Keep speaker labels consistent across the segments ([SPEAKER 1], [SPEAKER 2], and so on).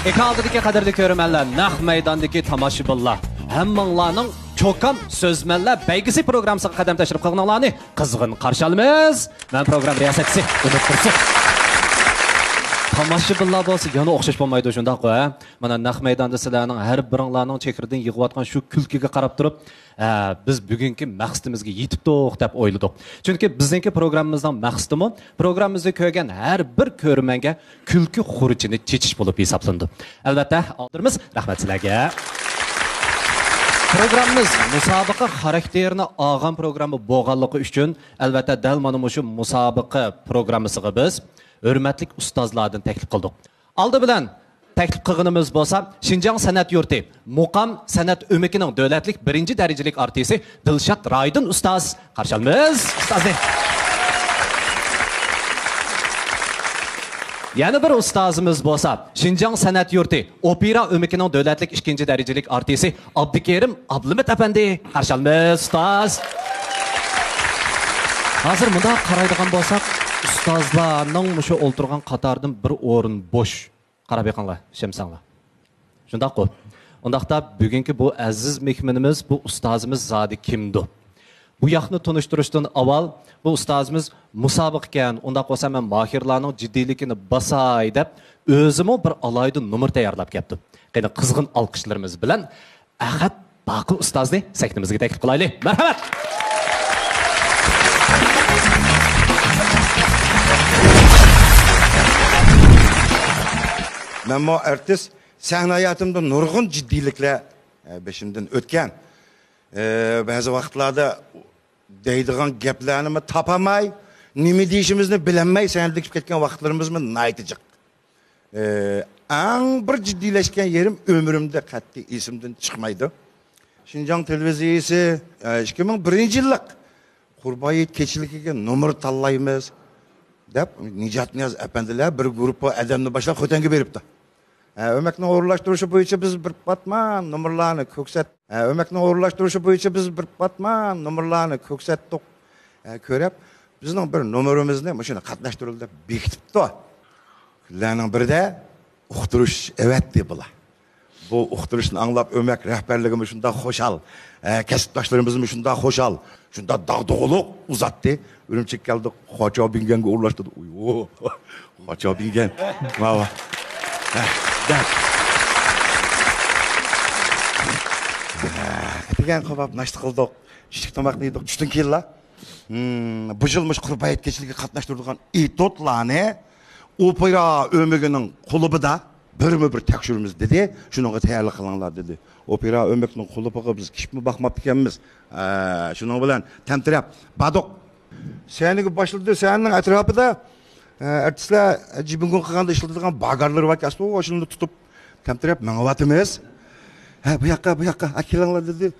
[SPEAKER 1] Ekaldaki qadrli ko'rmanlar, naq maydondagi tomoshabinlar, hammanglarning cho'qim so'zmanlar baygisi programmasiga qadam tashrif qilganlarni qizg'in qarshi olamiz. Men program riyosatchisi Umid Tursun. Tomoshabinlar bo'lsa, yana o'xshash bo'lmaydi shundaq-ku. Mana naq maydonda sizlarning har biringlarning chekirdan yig'iyotgan shu kulkiga qarab turib, biz bugungi maqsadimizga yetibdik deb o'yladik. Chunki bizningki programmamizning maqsadi programmamizda ko'rgan har bir ko'rmanga kulki xuruchini chechish bo'lib hisoblandi. Albatta, oldirmiz. Rahmat sizlarga. Programmamiz musobaqa xarakterini olgan programma bo'lganligi uchun albatta dal mana shu musobaqa programmasiga biz hurmatli ustozlardan taklif qildik. Oldi bilan taklif qilganimiz bo'lsa, Şinjan san'at yurti Muqam san'at o'mikining davlatlik 1-darajalik artisti Dilshod Raydin ustoz qarshi olamiz. Ustozni. Yana bir ustozimiz bo'lsa, Şinjan san'at yurti opera o'mikining davlatlik 2-darajalik artisti Abdukerim Ablimit apandi qarshi olamiz. Ustoz. Hozir bunda qaraydigan bo'lsak, ustozlarning shu o'ltirgan qatordan bir o'rin bo'sh. Qarab yiqinglar, shamsanglar. Shundaq-ku. Undaqda bugungi bu aziz mehmonimiz, bu ustozimiz zodi kimdi? Bu yoqni tunishtirishdan avval bu ustozimiz musobiq ekan, undaq bo'lsa men mohirlarning jiddiyligini basay deb o'zimi bir alayda nomer tayyorlab keldim. Qani qizg'in olqishlarimiz bilan Ahad Baqi ustozni sahnamizga taklif qilaylik. Marhamat.
[SPEAKER 2] Men bu artist sahne hayatımda nurgun ciddilikle beşimden ötken. Bazı vakitlarda deydiğen geplerimi tapamay, nimi deyişimizni bilemey sahnedeki ketken vakitlerimiz mi naytıcık. En bir ciddileşken yerim ömrümde katli isimden çıkmaydı. Şinjan televizyesi 2001 yıllık Kurbayit keçilikige numar tallayımız. Dep Nicat Niyaz efendiler bir grubu adamını başlar kötengi beripti. Ömekni uğurlaştırışı boyunca biz bir batman numaralarını kökset. Ömekni uğurlaştırışı boyunca biz bir batman numaralarını köksettik. Körep bizning bir numarimizni mashuna qatnashtirildi bekitibdi. Kunlarning birida uqtirish evet deb bular. Bu uqtirishni anglab Ömek rahbarligimiz shunda xo'shal, kasbdoshlarimiz shunda xo'shal, shunda dag'dug'uluq uzatdi. Ürümçik geldi, Hoca Bingeng'e uğurlaştırdı. Uyuu, Hoca Bingen. Vava. Dert. Etigen kabab naştı kıldık. Çiçek tomak neydik, düştün ki la. Bıcılmış kurbayet geçilgi katlaştırdıgan itotlarını opera ömeginin kulubu da bir tekşürümüz dedi. Şununla tayarlı kılanlar dedi. Opera ömeginin kulubu biz kişip mi bakmak dikemiz. Şunun bilen temtirep, badok. Senin başladı, senin etrafı da artistler cibingon kılganda işletilen bagarları var ki aslında o şunu tutup temtirep mengavatımız. Bu yakka, akilanlar dedi.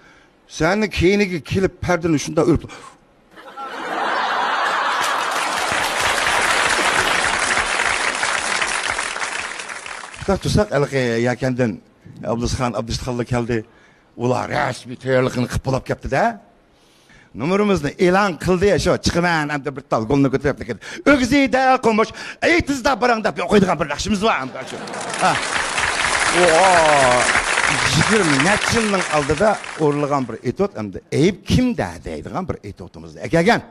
[SPEAKER 2] Senin keyini kilip perdenin şunda örüp. Tutsak elki yakenden Abdülsakhan'la geldi. Ular resmi teyarlıkını kıpılap yaptı da. Numarımızı elan kıldı ya şu çıkıman hem de bir tal golunu götürüp de ögüzü de koymuş. Eytizde barangda bir koyduğun bir nakşımız var. Yigirmi net yılın aldı da uğurluğun bir etot hem de eyip kimde deydiğin bir etotumuzda. Ekegen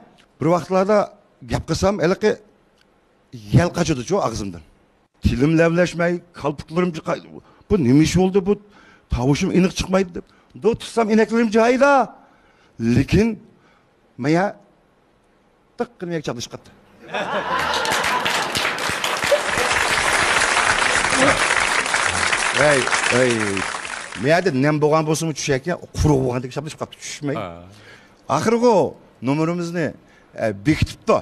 [SPEAKER 2] bir vaxtlarda gap kısam elki yel kaçırdı çoğu ağzımdan. Tilim levleşmeyi, kalpıklarım bu neymiş oldu bu tavuşum inik çıkmaydı. Do tutsam ineklerim cahida. Lekin maya tıkkırmaya çalışkattı. Maya da nem boğan bolsun mu düşerken kuru boğan dek çalışkattı düşmeyi. Ahırgı numarımızını bekitipti.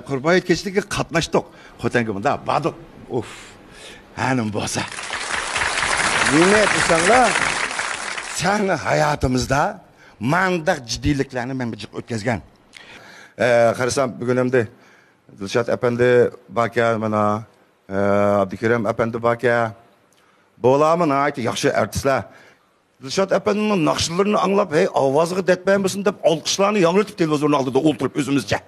[SPEAKER 2] Kurbayet keçiligi katlaştık. Kotengi bunda badık. Of. Hanım bolsa. Yine etmişsenler sen hayatımızda mandak ciddiliklerini ben bir ötkezgen. Karısam bugün hem de Dilshod Efendi bakya, bana Abdukerim Efendi bakya. Boğulamın ait yaxşı artistler. Dilshod Efendi'nin nakşılarını anlap, hey avazığı detmeyen misin deyip alkışlarını yanırtıp televizyonun aldı da oturup özümüzce.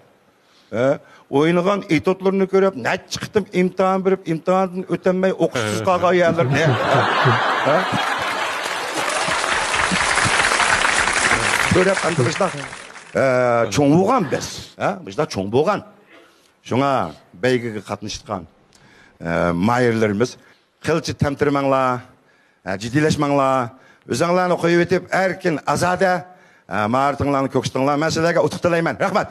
[SPEAKER 2] Oynagan etotlarını görüp, ne çıktım imtihan verip, imtihandan ötenmeyi okusuz kalkan yerler ne? Görüp, bizde çoğun boğan biz. Bizde çoğun boğan. Şuna beygige katmıştıkan mayırlarımız. Kılçı temtirmenla, ciddileşmenla, özünlerini koyup etip, erkin azade, mağırtınlarını kökstünler. Meselege utuktalayman. Rahmet.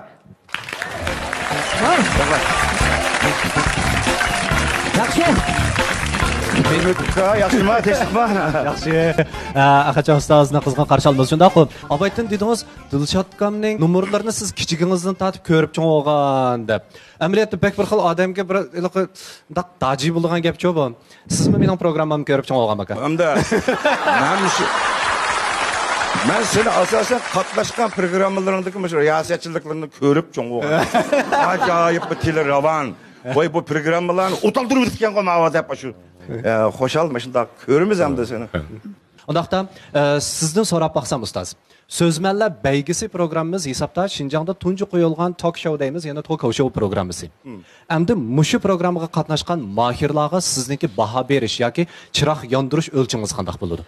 [SPEAKER 1] Yaxshi.
[SPEAKER 2] Yaxshimi, tekshimi?
[SPEAKER 1] Yaxshi. Akacha ustozni qizg'in qarshi olamiz. Shunday qilib, Abaytin dedingiz, Dilshod akamning nomerlarini siz kichigingizdan tatib ko'rib cho'ng olgan deb. Amaliyotda bek bir xil odamga bir undaq daji bo'lgan gap-ku bu. Sizmi mening programmamni ko'rib cho'ng olgan aka?
[SPEAKER 2] Hamda ben seni asasen katlaşkan programlarındaki riyasetçiliklerini görüp çoğun olgan. Acayip bir tili ravan. Bu programmalarni utaldırıp etken koyma avaz yapma şu. Hoş alma şimdi körümüz hem de seni.
[SPEAKER 1] Ondaqda sizdan so'rab baqsam ustoz. So'zmanlar baygisi programmamiz hisobda Shinjongda tunji qo'yilgan talk show deymiz, yana talk show programmasi. Endi mushu programmaga qatnashgan mahirlarga sizniki baho berish yoki chiroq yondirish o'lchingiz qanday bo'ladi?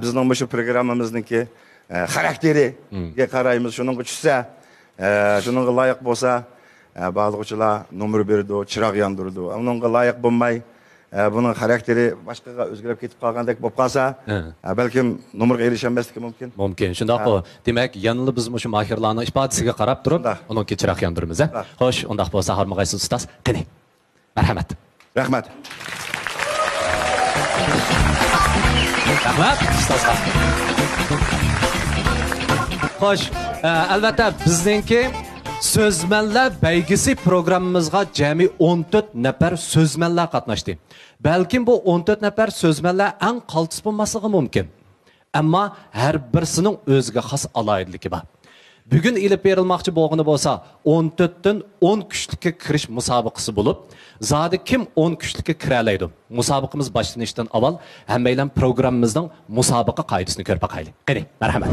[SPEAKER 2] Bizning mushu programmamizniki xarakteriga qaraymiz, shuningga tushsa, shuningga loyiq bo'lsa, bazıçılar nomer berdi, çırak yandırdı. Onunla layık bulmay, bunun karakteri başkaga özgürlüp ketip kalgandek bo'lib qalsa, belki nomerga erişemezlik mümkün.
[SPEAKER 1] Mümkün. Shunday qilib, demak, yanılı biz mushu mahirlarning ifodasiga qarab turib, uningga chiroq yondiramiz. Xo'sh, undaq bo'lsa, hormag'aysiz ustoz. Qani. Marhamat.
[SPEAKER 2] Rahmat.
[SPEAKER 1] Rahmat, ustozga. Xo'sh, albatta bizningki Sözmenler belgisi programımızga cemi 14 nefer sözmenler katlaştı. Belki bu 14 nefer sözmenler en kaltıs bulması mümkün. Ama her birisinin özge has alayidligi var. Bugün ilip verilmekçi bolğunu bolsa 14'ten 10 küşlükке kiriş musabıqısı bulup, zadi kim 10 küşlükке kireleydi? Musabıqımız başlanıştan avval hemmeyle programımızdan musabıqa kaydısını körpe kaydı. Qani, merhamet.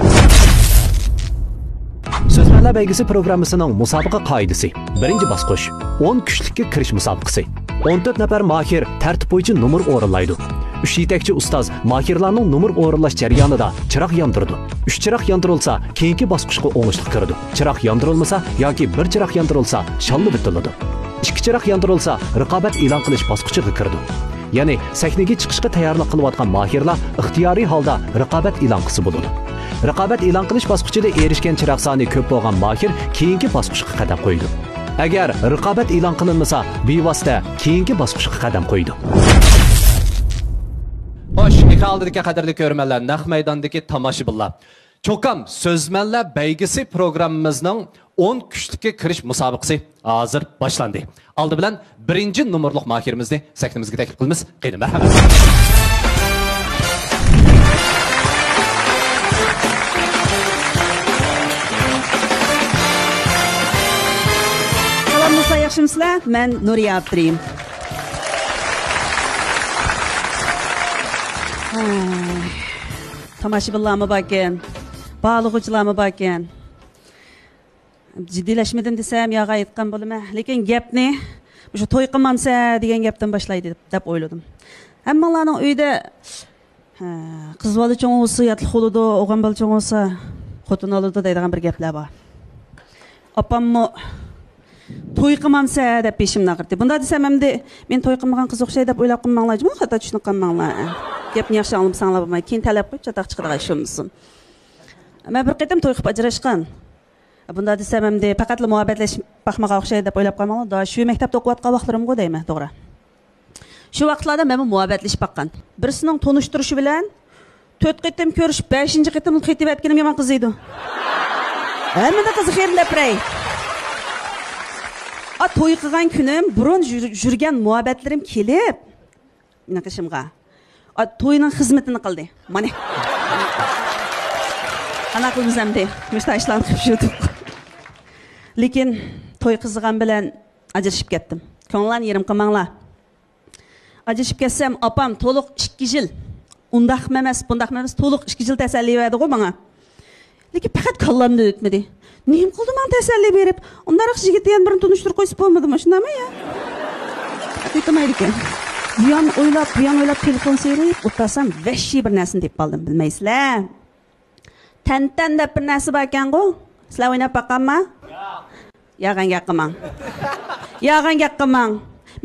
[SPEAKER 1] Sözmenler belgisi programmasının musabaqa qoidasi. Birinci basqıç 10 küşlükke kirish musobaqasi. 14 nefer mahir tertib bo'yicha nomer o'rinlaydi. 3 yetakchi ustoz mahirlarning nomer o'rinlash jarayonida chiroq yondirdi. 3 chiroq yondirilsa, keyingi bosqichga o'ngishli kirdi. Chiroq yondirilmasa yoki bir chiroq yondirilsa, shalli bitiladi. 2 chiroq yondirilsa, raqobat e'lon qilish bosqichiga kirdi. Ya'ni sahnaga chiqishga tayyorlik qilayotgan mahirlar ixtiyoriy holda raqobat e'lon qilsa bo'ladi. Raqobat e'lon qilish bosqichida erishgan chiroq soni ko'p bo'lgan mahir keyingi bosqichga qadam qo'ydi. Agar raqobat e'lon qilinmasa, bevosita keyingi bosqichga qadam qo'ydi. Xo'sh, ekran oldidagi qadrli ko'rmanlar, naq maydondagi tomoshabinlar. Cho'qam Sözmenler belgisi programmamizning 10 küşlükke kirish musobaqasi hozir boshlandi. Oldi bilan birinchi nomerlik mahirimizni sahnamizga taklif qilamiz. Qani, marhamat.
[SPEAKER 3] Yaxshimsizlar? Men Nuriya Abdurim. Tomoshabinlarmi bor ekan? Bog'lovchilarmi bor ekan? Jiddiylashmadim desam, yo'q aytgan bo'laman. Lekin gapni o'sha to'y qilmamsa degan gapdan boshlaydi deb o'yladim. Hammalarning uyida qiz bola cho'ng bo'lsa, yotliq bo'ladi, o'g'il bola cho'ng bo'lsa, xotin oladi deydigan bir gaplar bor. Opammi to'y qilmamsa deb beshimni og'irdi. Bunda desam hamda men to'y qilmagan qiz o'xshay deb o'ylab qolmanglarmi? Xato tushunib qolmanglar. Gapni yaxshi anglabsanglar bo'lmay, keyin talab qo'yib chatoq chiqadigan ishimsin. Men bir qatam to'y qilib ajrashgan. Bunda desam hamda faqat muhabbatlashib baxmaga o'xshay deb o'ylab qolmanglar. Da shu maktabda o'qiyotgan vaqtlarimga deyman, to'g'ri. Shu vaqtlarda men muhabbatlashib baqqan. Birisining tonishtirishi bilan 4 qatam ko'rish, 5-qatam qaytib aytganimga men qiziydi. Hammada qiziqib lepiray. To'y qilgan kunim burun yurgan muhabbatlarim kelib, meni qishimga to'yning xizmatini qildi. Mana. Ana qilmizamdi. Mishta ishlarni qilib yurdim. Lekin to'y qizg'an bilan ajrashib ketdim. Ko'ngillarni yerim qilmanglar. Ajrashib ketsam, opam to'liq 2 yil undaq emas, bundaq emas, to'liq 2 yil tasalli berdi-ku menga. Lekin faqat kallamdan o'tmadi. Nima qildim men tasalli berib, undaroq yigitni yana birini tunishtirib qo'yib bo'lmadimi, shundaymi ya? Aytmaydi ekan. Bu yon o'ylab telefon serib, o'tasam vahshiy bir narsani deb qoldim, bilmaysizlar. Tantan deb bir narsa bor ekan-ku. Sizlar o'ynab boqqanmi? Yo'q. Yag'an gap qilmang. Yag'an gap qilmang.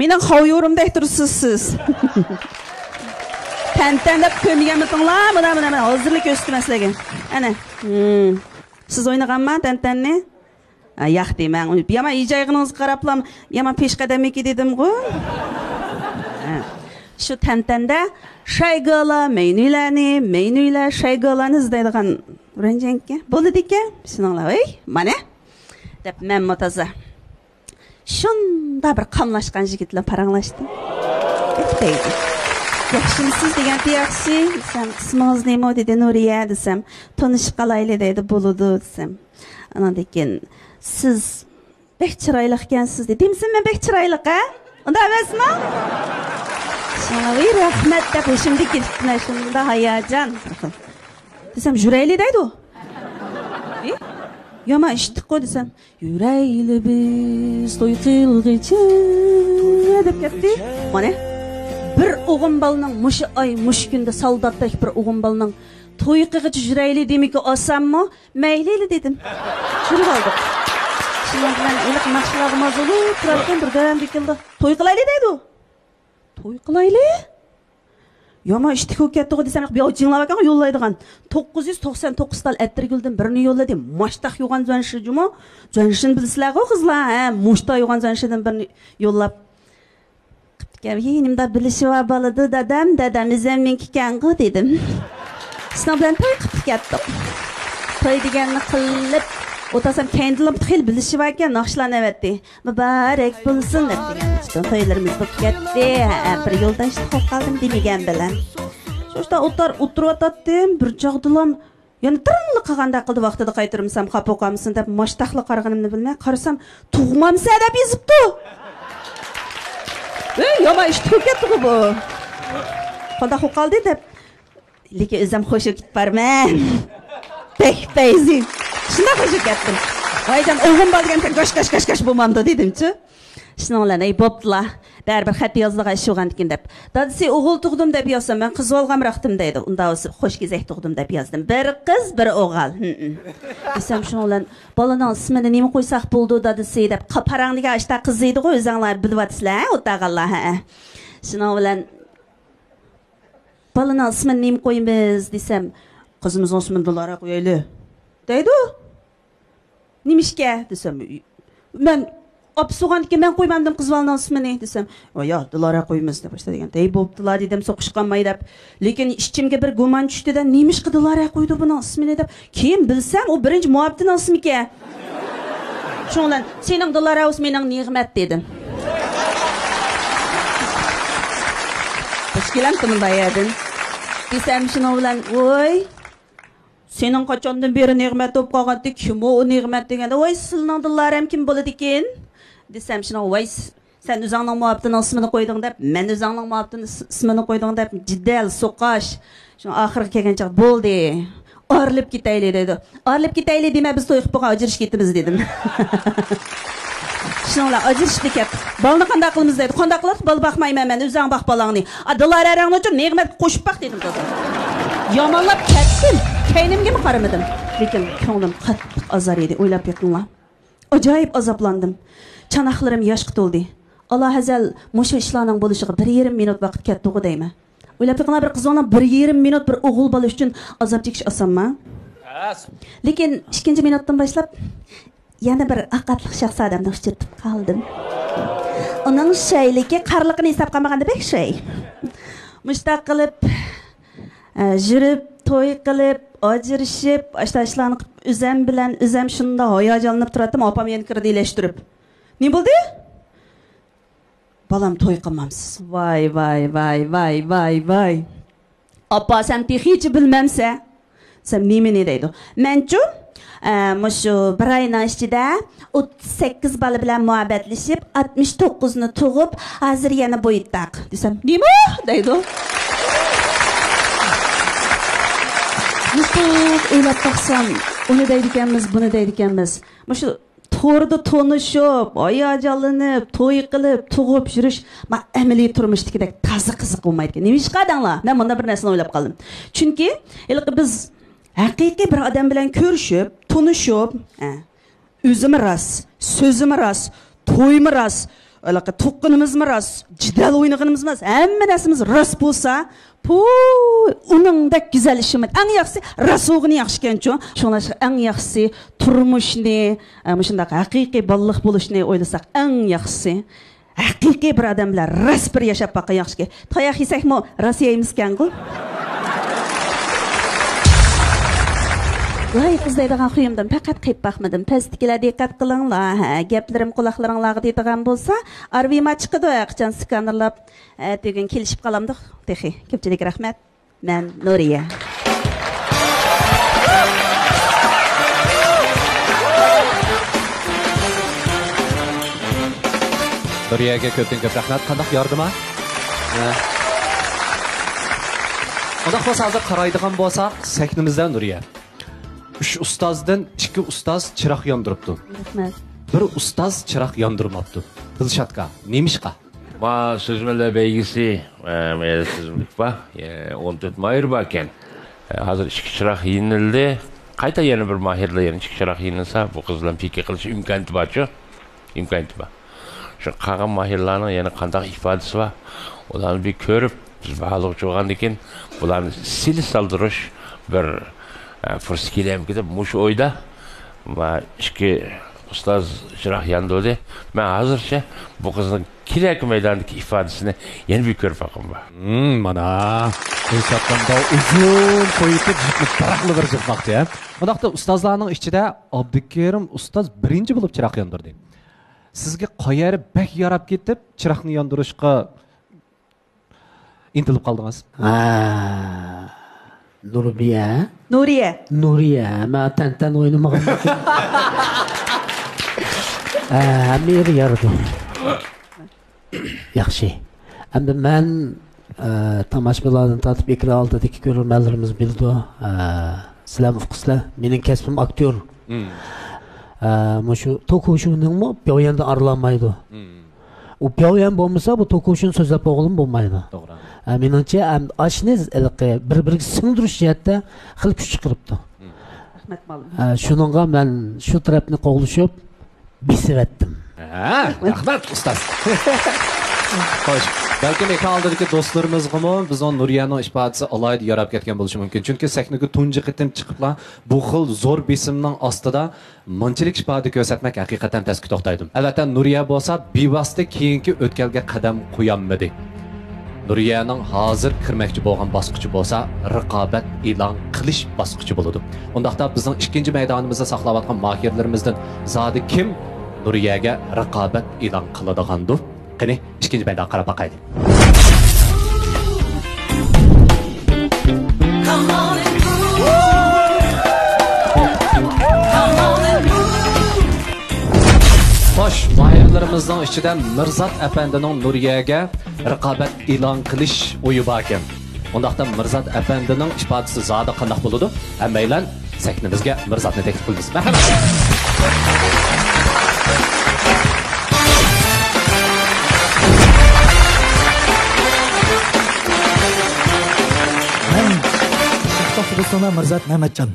[SPEAKER 3] Mening xovurimda turibsiz siz. Tantan deb ko'rmaganmisizlar? Mana hozirlik o'stdim sizlarga. Ana. Siz o'ynaganmi tantanni? Yo'q deyman. Yaman ijayig'ingizni qarablam, yaman peshqadamiki dedim-ku. Şu tantanda shaygala, meynuylar, shaygalani izlaydigan ranjanka bo'ladi ekan. Bismillah, ey, mana. Deb men motaza. Shunda bir qamlashgan yigitlar paranglashdim. Deydi. Yaxshimisiz degan yaxshi, desam, ismingiz nima dedi Nuriya desam, tanishib qolaylik dedi, bo'ladi desam. Andan keyin siz bek chiroyli ekansiz dedi. Demsin men bek chiroyli ha? Unda emasmi? Şanavi rahmet de peşimde gittiler şunda hayacan. Desem yüreğli deydi o. Yama işittik o desem. Yüreğli biz toykılgıca edip gitti. Mana bir oğun balının muşu ay muş günde saldattaki bir oğun balının toykılgıca yüreğli demek ki asam mı? Meylili dedim. Şunu kaldık. Şimdi ben ilik makşılağımaz olup durarken birden dikildi. Toykılaylı deydi o. To'y qilayli? Yoma ishti ko'katdi desam, bu yoq jinglab ekan, yo'llaydigan. 999 tal attirguldan birini yo'lladim. Mashtaq yo'g'an zanshi jumo. Zanshin bilsizlar-ku qizlar, ha, mushtaq yo'g'an zanshidan birini yo'llab. Qiptga bilishib bo'ladi dadamiz ham menki ekan-ku dedim. Sizlar bilan to'y qilib ketdik. To'y deganni qilib otasam kendilib xil bilishib ekan, naqshlanaverdi. Muborak bo'lsin deb degan. To'ylarimiz bo'lib ketdi. Bir yo'ldan chiqib qoldim demagan bilan. Sho'shda o'tirib bir chog'dilam, yana tirinli qilganda qildi vaqtida qaytirmsam, xafa qolmsin deb mashtaqli qarag'animni bilmay, qarasam, tug'mamsa deb yozibdi. Yoma ish ketdi bu. Qanday qoldi deb. Lekin o'zim xo'shib ketparman. Beyzi. Şuna hoşu ketdim. Aycan oğlum balgan kaş bulmamdı dedimçi. Şuna olan ey bopla. Barbir xat yazdığa şoğan dikin dep. Dadisi oğul tuğdum dep yazsam ben kız olgam raqtım deydi. Onda hoş gezek tuğdum dep yazdım. Bir kız bir oğal. Desem şuna olan balanın ismini nemi koysak buldu dadisi dep. Qaparangdagi ashta qizıydı qo'y o'zinglar bilib atsizlar, o'tag'allar. Şuna olan balanın ismini nemi qo'yimiz desem, qizimizning ismini Dilara qo'yaylik. Deydi o. Nimişke desem. Ben apsuğan ki ben koymadım kız valının ismini desem. Ya Dilara koyumuz da başladı degan. Dey boptular dedim soqishqanmay deb. Lekin ishchimga bir gumon tushdi da nemish qildi Dilara qo'ydi buni ismini deb. Keyin bilsam o birinchi muhabbitin ismi ekan. Shundan sening Dilara isming Nig'mat dedim. Tashkilam tunida yedim. Desam shuni bilan voy senin qachondan beri Nig'mat bo'lib qolganda kim o Nig'mat deganda voy sizning dillaram kim bo'ladi ekan desam shuni voy sen o'zingning muhabbiting ismini qo'yding deb men o'zingning muhabbiting ismini qo'yding deb jiddal so'qash shu oxirgi kelgancha bo'ldi orilib ketaylik dedi orilib ketaylik dema biz to'y qilib qo'ygan ajrashib ketamiz dedim shunlar ajrashib ketdi bolani qanday qilamiz dedi qanday qilib bol boqmayman men o'zing boq bolangni dillarang uchun Nig'mat qo'shib boq dedim yomonlab ketdim Kaynimga mi qaramadim? Lekin ko'nglim qattiq azar edi, o'ylab yetdimlar. Ajoyib azoblandim. Chanaqlarim yoshga to'ldi. Alloh azal mushu ishlarning bo'lishiga 1,5 minut vaqt ketdi-ku deyman. O'ylab yetdimlar bir qizning 1,5 minut bir o'g'il bola uchun azob chekish osonmi? Lekin 2 minutdan boshlab yana bir aqatli shahzodamni uchirtib qoldim. Uning shayligi qarliqini hisob qilmaganda bek shay. Mushtaq qilib yurib to'y qilib ajrashib ashtaishlarni o'zim bilan o'zim shunda hayajonlanib turadim opam meni kirdi ilashtirib nima bo'ldi balam to'y qilmamsiz voy opa sen hech bilmamsa sen nima deydi menchu mushu bir oyning ichida 38 bola bilan muhabbatlashib 69 ni tug'ib hozir yana bo'yitaq desam nima deydi Mutluluk o'ylab taqsam Onu deydikanmiz, bunu deydikanmiz. Şu to'g'rida tonishib, oyajonlanib, to'y qilib, tug'ib yurish, men amaliy turmushdagidek toza qiziq bo'lmaydi ekan. Nima ish qadanglar? Men bunda bir narsani o'ylab qoldim. Chunki, biz haqiqiy bir odam bilan ko'rishib, tonishib, o'zim ras, so'zim ras, to'yim ras, to'qqinimiz ras, jidal o'ynaganimiz emas, hamma narsamiz ras bo'lsa, uningdek güzel işimi. En yaxşısı rasoğunu yaxşıkenço. Şuna en yaxşısı turmuşni, şundaq haqiqiy balıq buluşni oylasak en yaxşısı. Haqiqiy bir adam bilan ras bir yaşap bakın yaxşı ki. Tayak yesakmı ras yeyimizken qil. Lay qızdaydigan xuyumdan faqat qeyip baxmadım. Pastkilar diqqat qilinglar. Gaplarim quloqlaringizga yetadigan bo'lsa, arvima chiqidi qachon skanerlab, bugun kelishib qolamdik. Texi. Ko'pchilik rahmat. Men Nuriya.
[SPEAKER 1] Nuriyaga ko'p rahmat. Qanday yordama? Unda bo'lsa hozir qaraydigan bo'lsak, sahnimizdan Nuriya. 3 ustozdan 2 ustoz chiroq yondiribdi.
[SPEAKER 3] Rahmat.
[SPEAKER 1] Bir ustoz chiroq yondirmabdi. Dilshatga, nemishqa?
[SPEAKER 4] Ma sözmeler beygisi, sizlik var. 14 mahir varken, hazır iki çırak yenildi. Kayta yeni bir mahirle yeni iki çırak yenilse, bu kızla peki kılıç imkanı var şu. İmkanı var. Şu kalan mahirlerin yeni kandak ifadesi var. Onları bir körüp, biz bahalık çoğan dikin, bunların sil saldırış bir fırsatıyla gidip muş oyda. Ama iki ustaz çırak yandı. Ben hazırca bu kızın Kirek meydandaki ifadesine yeni bir körüp akım var.
[SPEAKER 1] Mana. Dilshatda uzun koyup jipli taraqlı bir jipmaqchi ya. Undaqda ustozlarning ichida Abdukerim ustoz birinchi bo'lib chiroq yondirdi. Sizga qoyari bak yarab ketib, chiroqni yondirishga intilib qoldingiz.
[SPEAKER 3] Nuriya.
[SPEAKER 5] Men tantan o'ynamagan. Amir yardı. Yaxshi. Endi men tomoshalardan tatib ekran oldidagi ko'rganlarimiz bildi. Sizlar muxlislar, mening kasbim aktyor. Shu to'quşuningmi boyanda aralanmaydi. U boyan bo'lmasa bu to'quşun so'zlab o'g'lim bo'lmaydi.
[SPEAKER 1] To'g'ri.
[SPEAKER 5] Meningcha ashniz bir-biriga singdirish jihatda xil kuch chiqiribdi.
[SPEAKER 3] Rahmat malum.
[SPEAKER 5] Shuningga men shu tarafni qo'g'lishib bisivetdim.
[SPEAKER 1] Rahmat ustoz. Xo'sh, balki ekran oldidagi do'stlarimizga biz on Nuriyaning ifodasi alayda yarab ketgan bo'lishi mumkin. Chunki sahnaga tunji qitim chiqiblar, bu xil zo'r besimning ostida munchalik ifoda ko'rsatmak haqiqatan taskin to'xtaydim. Albatta Nuriya bo'lsa, bevosita keyingi o'tkalga qadam qo'yolmadi. Nuriyaning hozir kirmoqchi bo'lgan bosqichi bo'lsa, raqobat e'lon qilish bosqichi bo'ladi. Undaqda bizning ikkinchi maydonimizda saqlayotgan mohirlarimizdan zodi kim Nuriyaga raqobat e'lon qiladigandir? Qani, ikkinchi maydonga qarab boqaylik. Xo'sh, mohirlarimizning ichida Mirzat apandining Nuriyaga raqobat e'lon qilish o'yi bor ekan. Undaqda Mirzat apandining ifodasi zodi qanday bo'ladi? Hammaylar sahnimizga Mirzatni taklif qilamiz. Marhamat.
[SPEAKER 6] Sana Mirzat Mehmetcan.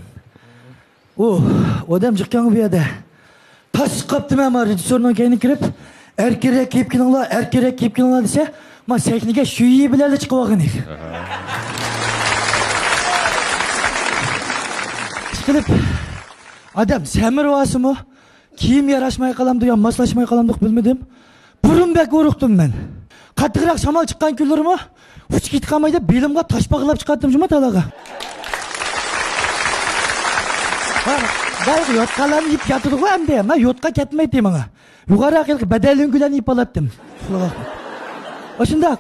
[SPEAKER 6] Odam çıkan bir yerde. Taş kaptım ama rejisörünün kendini kirip erkerek keyip kinala dese ama sahneye şu iyi bilerle çıkıvakın. Çıkılıp adam semir vası mı? Kiyim yaraşmaya kalamdı ya maslaşmaya kalamdık bilmedim. Burun bek uğruktum ben. Katıgırak şamal çıkan külürümü uç git kamaydı belimge taş bakılap çıkarttım cuma talaga. Belki yotkalarını ip yatırdık var hem de yotka ketmeydi bana. Yukarı akıllı bedelin gülen ip alattım. Aslında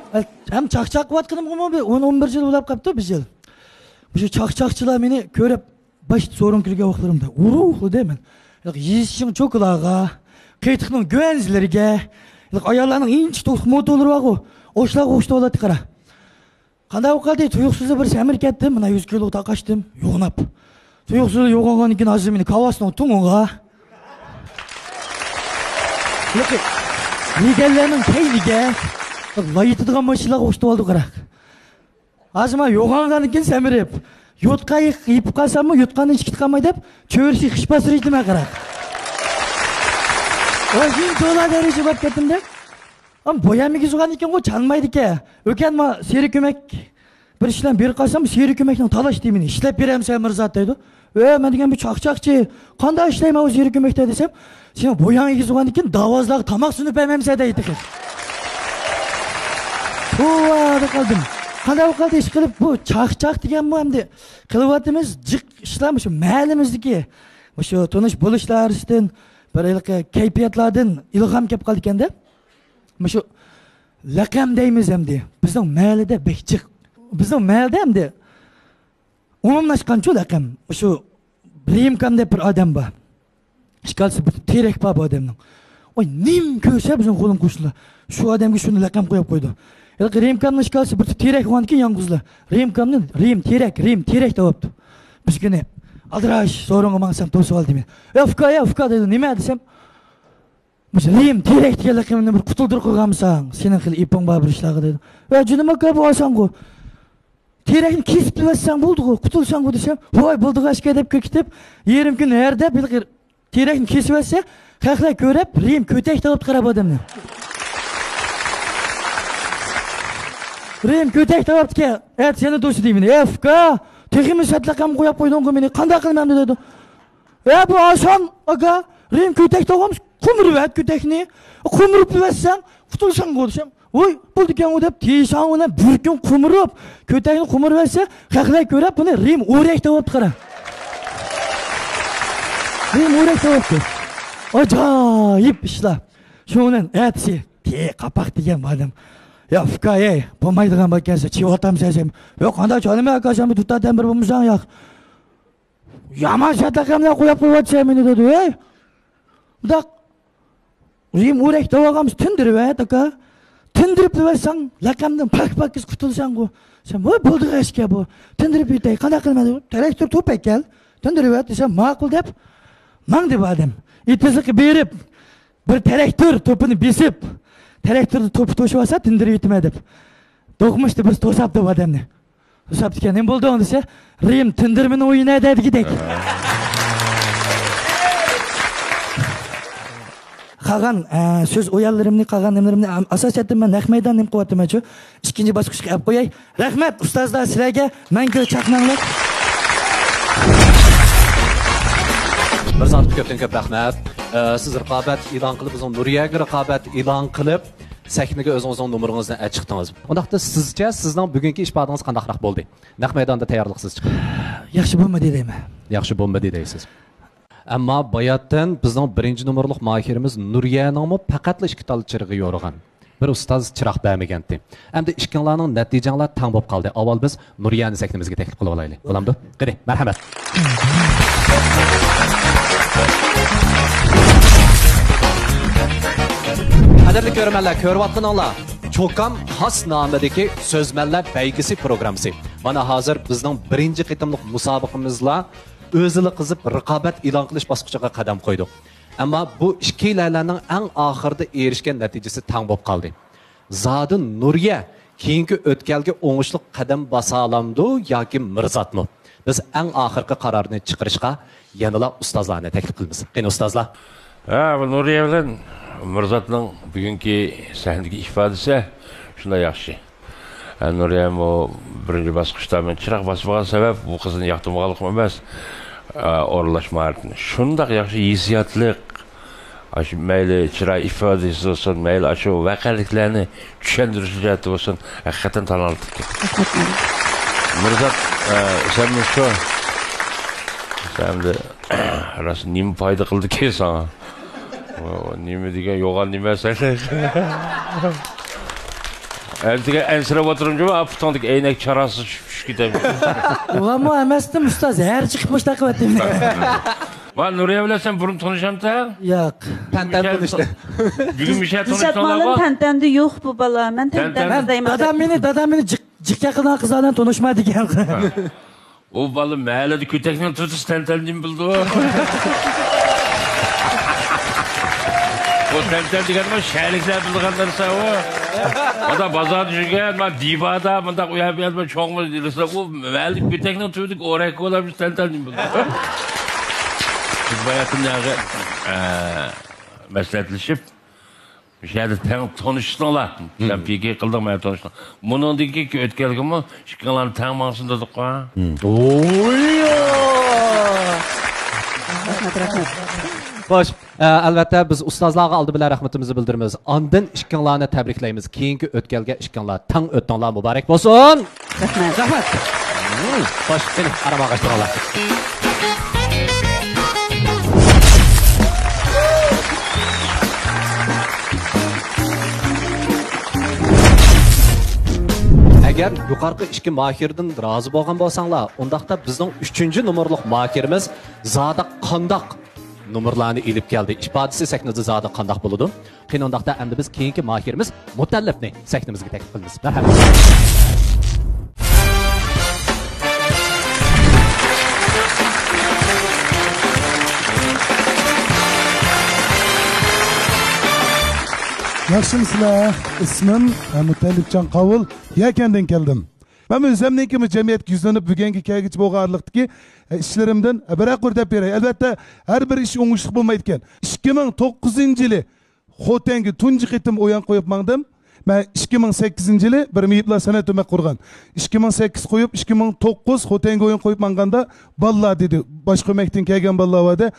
[SPEAKER 6] hem çakçak vatkınım ama 10-11 yıl olap kaptı bir yıl. Bu çakçakçılar beni görüp baş sorun kirge oklarımda. Uruhlu değil mi? Yiyişim çok ulağa. Keytikinin güvenzileriga. Ayarlarının inç modu olur var o. Oşlar oşta ola tıkara. Kanda o kadar tuyuksuzda bir semir kettim. 100 kilo takaştım. Yoğunap. Tuyuqsuz yo'g'ongan ekan hozir meni kavasning tunguga. Lekin yeganlarning kayniga layitadigan mashinaga o'xshatib oldi qaraq. Hozir men yo'g'ongan ekan samirib. Yotqa yeyib qalsammi, yotqandan chiqib qolmay deb, cho'risi xishpasiriydi men qaraq. O'zim to'la daraja bo'lib ketdim-da. Am boyamiga so'gan ekan o chanmaydi ekan. O'kan men seri ko'mak bir ishlan berib qolsam, seri ko'makning talash deymini ishlab beramsan mirzat deydi. Men degan bu chaqchaqchi, qanday ishlayman o seri ko'makda desam, sen boyamiga so'gan ekan davozlar tamoq sunib bermamsa deydi. To'g'ri qoldim. Qanday qildi ish qilib bu chaqchaq deganmi endi qilyapmiz jiq ishlamış mahallamizdagi o'sha tonish bo'lishlardan bir kayfiyatlardan ilhom kelib qoldi ekanda. Shu laqam deymiz endi. Bizning mahallada bekchiq. Bizning mahallada endi umumlashgancha laqam. Shu Rimkam deb bir odam bor. Ishqalsi bir terek bor bu odamning. Oy nim ko'sa bizning qo'lim qo'shildi. Shu odamga shuni laqam qo'yib qo'ydi. Rimkamning ishqalsi bir terek bo'lganki yolg'izlar. Rimkamning Rim terek deyapti. Bizgina aldirash so'ronga mansam to'sib oldi men. Fk dedi. Nima desam? Biz Rim terek degan laqamni bir qutuldirib qo'yganmisan. Sening xil iping bor bir ishlarga dedi. Juda makab oson-ku. Terekni kesib bilsang bo'ldi-ku, qutulsang-ku desam, "Voy, bo'ldi g'ashga" deb ketib, yerim kun erda bir terekni kesib olsa, xalqlar ko'rib, Rim ko'tak deb qarab odamni. Rim kötek tarafdaki, seni do'sti deyman. FK, teximi satlaqam qo'yib qo'yding-ku meni. Qanday qilmamdi dedi. Bu oson, aka. Rim kötek tog'amiz, qumurib kötekni. Qumurib bilsang, qutulsang-ku desam. Voy, bo'ldi ekan u deb teshangini bir kun qumurib, kötekni qumurib olsa, xalqlar ko'rib, buni Rim o'rak deyapti qara. Rim o'rak deyapti. Ajoyib ishlar. Shuni aytsi, qapoq degan odam. Ya fkay, bo'lmaydigan bo'lgansa, chivotam sesem. Yo'q, qanday chalima akasam tutatan bir bo'lmasang yo'q. Yaman shatlaqamdan qo'yib qo'yatsa meni dedi, ey. Budak Rim o'rak davog'amiz tindirib aka. Tindirib bilsang, laqamdan pak qutulsang-ku. Sen voy bo'ldi g'ashga bu. Tindirib yetay, qanday qilmadi? Traktor to'pak kel. Tindirib desam, ma'qul deb. Mang deb adam. Itisiga berib bir traktor to'pini besib Traktorni to'pi to'shib olsa, tindirib yetma deb. Do'qmishdi biz to'sabdi odamni. To'sabdi ekan, nima bo'ldi desa, Rim tindirmini o'ynaydi dedik. Qolgan so'z o'yinlarimni, qolganlarimni asosiyatdan men naq maydon nim qilyapman-ku. Ikkinchi bosqichga olib qo'yay. Rahmat ustozlar sizlarga. Menga chaqnanglar.
[SPEAKER 1] Mirzat ko'p rahmat. Siz raqobat e'lon qilib, bizning Nuriyaga raqobat e'lon qilib, sahnaga o'zingizning nomingizni aytdingiz. Undaqda sizcha sizning bugungi ish faoliyatingiz qandaqroq bo'ldi? Naq maydonda tayyorliksiz chiqdi.
[SPEAKER 6] Yaxshi bo'lmadi deyman.
[SPEAKER 1] Yaxshi bo'lmadi deysiz. Ammo bayatdan bizning birinchi nomerlik mohirimiz Nuriyaning faqat ikki tal chirig'i yo'rg'an. Bir ustoz chiroq bermagandi. Endi ishkinglarning natijalari tang bo'lib qoldi. Avval biz Nuriyani sahnamizga taklif qilib olaylik. Bo'lamdi? Qani, marhamat. Qadrli ko'rmanlar, ko'ryapsizlar. Cho'kam xos nomidagi so'zmanlar baygisi programmasi. Mana hozir bizning birinchi qitimliq musobaqamizla o'zini qizib raqobat e'lon qilish bosqichiga qadam qo'ydik. Ammo bu ikki laylarning eng oxirida erishgan natijasi tang bo'lib qoldi. Zodi Nuriya keyingi o'tkalga o'ngishli qadam basa olamdi yoki Mirzatmi? Biz eng oxirgi qarorni chiqarishga yanada ustozlarni taklif qilamiz. Qani ustozlar?
[SPEAKER 4] Bu Nuriya bilan Mirzatning bugungi sahnadagi ifodasi shunday yaxshi. Nuriya bu birinchi bosqichda men chiroq bosib olgan sabab bu qizni yoqtirmaganlik emas, o'rlashmalarni. Shunday yaxshi hissiyotliq, aşı mayli chiroq ifodasi bo'lsin, mayli shu voqeliklarni tushuntirish jihati bo'lsin, haqiqatan talantli. Mirzat, sen shu Sen de ras nima foyda qildi-ki sana? Nima degan yo'g'on nima sen? Ertaga ensirab o'tirib aptondagi eynak charasi tushib ketadi.
[SPEAKER 6] Yo'g'onmi emasdim ustoz, har chiqib taqavatdim.
[SPEAKER 4] Va Nuriya bilan sen burun tanishamiz-a?
[SPEAKER 6] Yo'q.
[SPEAKER 1] Tantan tanishdi.
[SPEAKER 4] Bugun bir şey tanıştılar
[SPEAKER 3] mı? Tantandi yo'q bu bala. Men tantan deyman.
[SPEAKER 6] Dadam meni jiqqa qilgan qizlardan tanishmadi ekan.
[SPEAKER 4] O balı məhəllədə kötəklə tutuş təntelini bildi o. O təntel digəndə şəhərliklər bildiğanlarsa o. O da bazar düşürgən, divada, mındak uyabiyatma çoğumuz dilirsə, o məhəllik kötəklə tutuş oraya koyulamış təntelini bildi. Biz bayatın yağı məsləhətləşib, şeyde tanıştın ola. Sen peki kıldık mı tanıştın. Bunun diki ki ötkelgi mi? Şıkkınların tanımasın dedik ha.
[SPEAKER 1] Boş, albatta biz ustozlarga oldi bilan rahmatimizni bildiramiz. Ondan ishkinglarni tabriklaymiz. Keyingi o'tkalga ishkinglar tang o'tdinglar muborak bo'lsin.
[SPEAKER 3] Rahmat.
[SPEAKER 1] Bosh, seni aramaga chiqinglar. Agar yuqorqi ikki mahirdan rozi bo'lgan bo'lsanglar, undaqda bizning 3-nomerlik mahirimiz zada qandoq nomerlarni ilib keldi. İfadesi sahnada zada qandoq bo'ladi? Qin undaqda endi biz keyingi mahirimiz Mutallibni sahnamizga taklif qilamiz. Marhamat.
[SPEAKER 7] Yaxshimsizlar? Ismim Mutallibjon Qovul, Yakandan keldim. Men o'zimniki jamiyatga yuzlanib bugungi kelgich bo'lganlikdagi ishlarimdan biroq o'rdab beray. Albatta har bir ish o'ngishli bo'lmaydi ekan. 2009-yili Xotenga tunji qitim o'yan qo'yib mangdim. Men 2008-yili bir miyiblar san'at o'mak qurgan. 2008 qo'yib 2009 Xotenga o'yan qo'yib manganda ballar dedi. Boshqa o'makdan kelgan ballar vada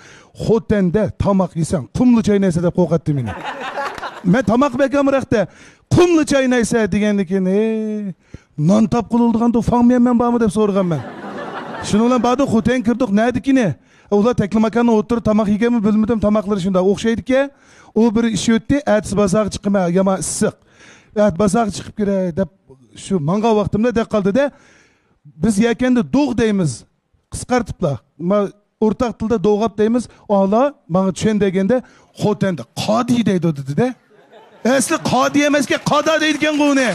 [SPEAKER 7] Xotenda tamoq yesang, qumli chaynaysa deb qo'rqatdi meni. Men tamoq bekamroqda qumli chaynaysa degandikin, non tap qilildiganda fahmiyman bormi deb so'raganman. Shuning bilan ba'da Xoten kirdik, nadikini? Ular taklimakanni o'tirib tamoq yeganmi bilmadim, tamoqlari shunda o'xshaydi-ki, u bir ish o'tdi, atsi bozorga chiqma, yama issiq. At bozorga chiqib kerak deb shu manga vaqtimda deb qoldi-da. Biz yakanda do'g' deymiz, qisqartiblar. O'rtaq tilda do'g'ab deymiz. Ola, menga tushan deganda Xotenda qodi deydi dedi-da. Asli qodi emasga qoda deydigan qo'ni.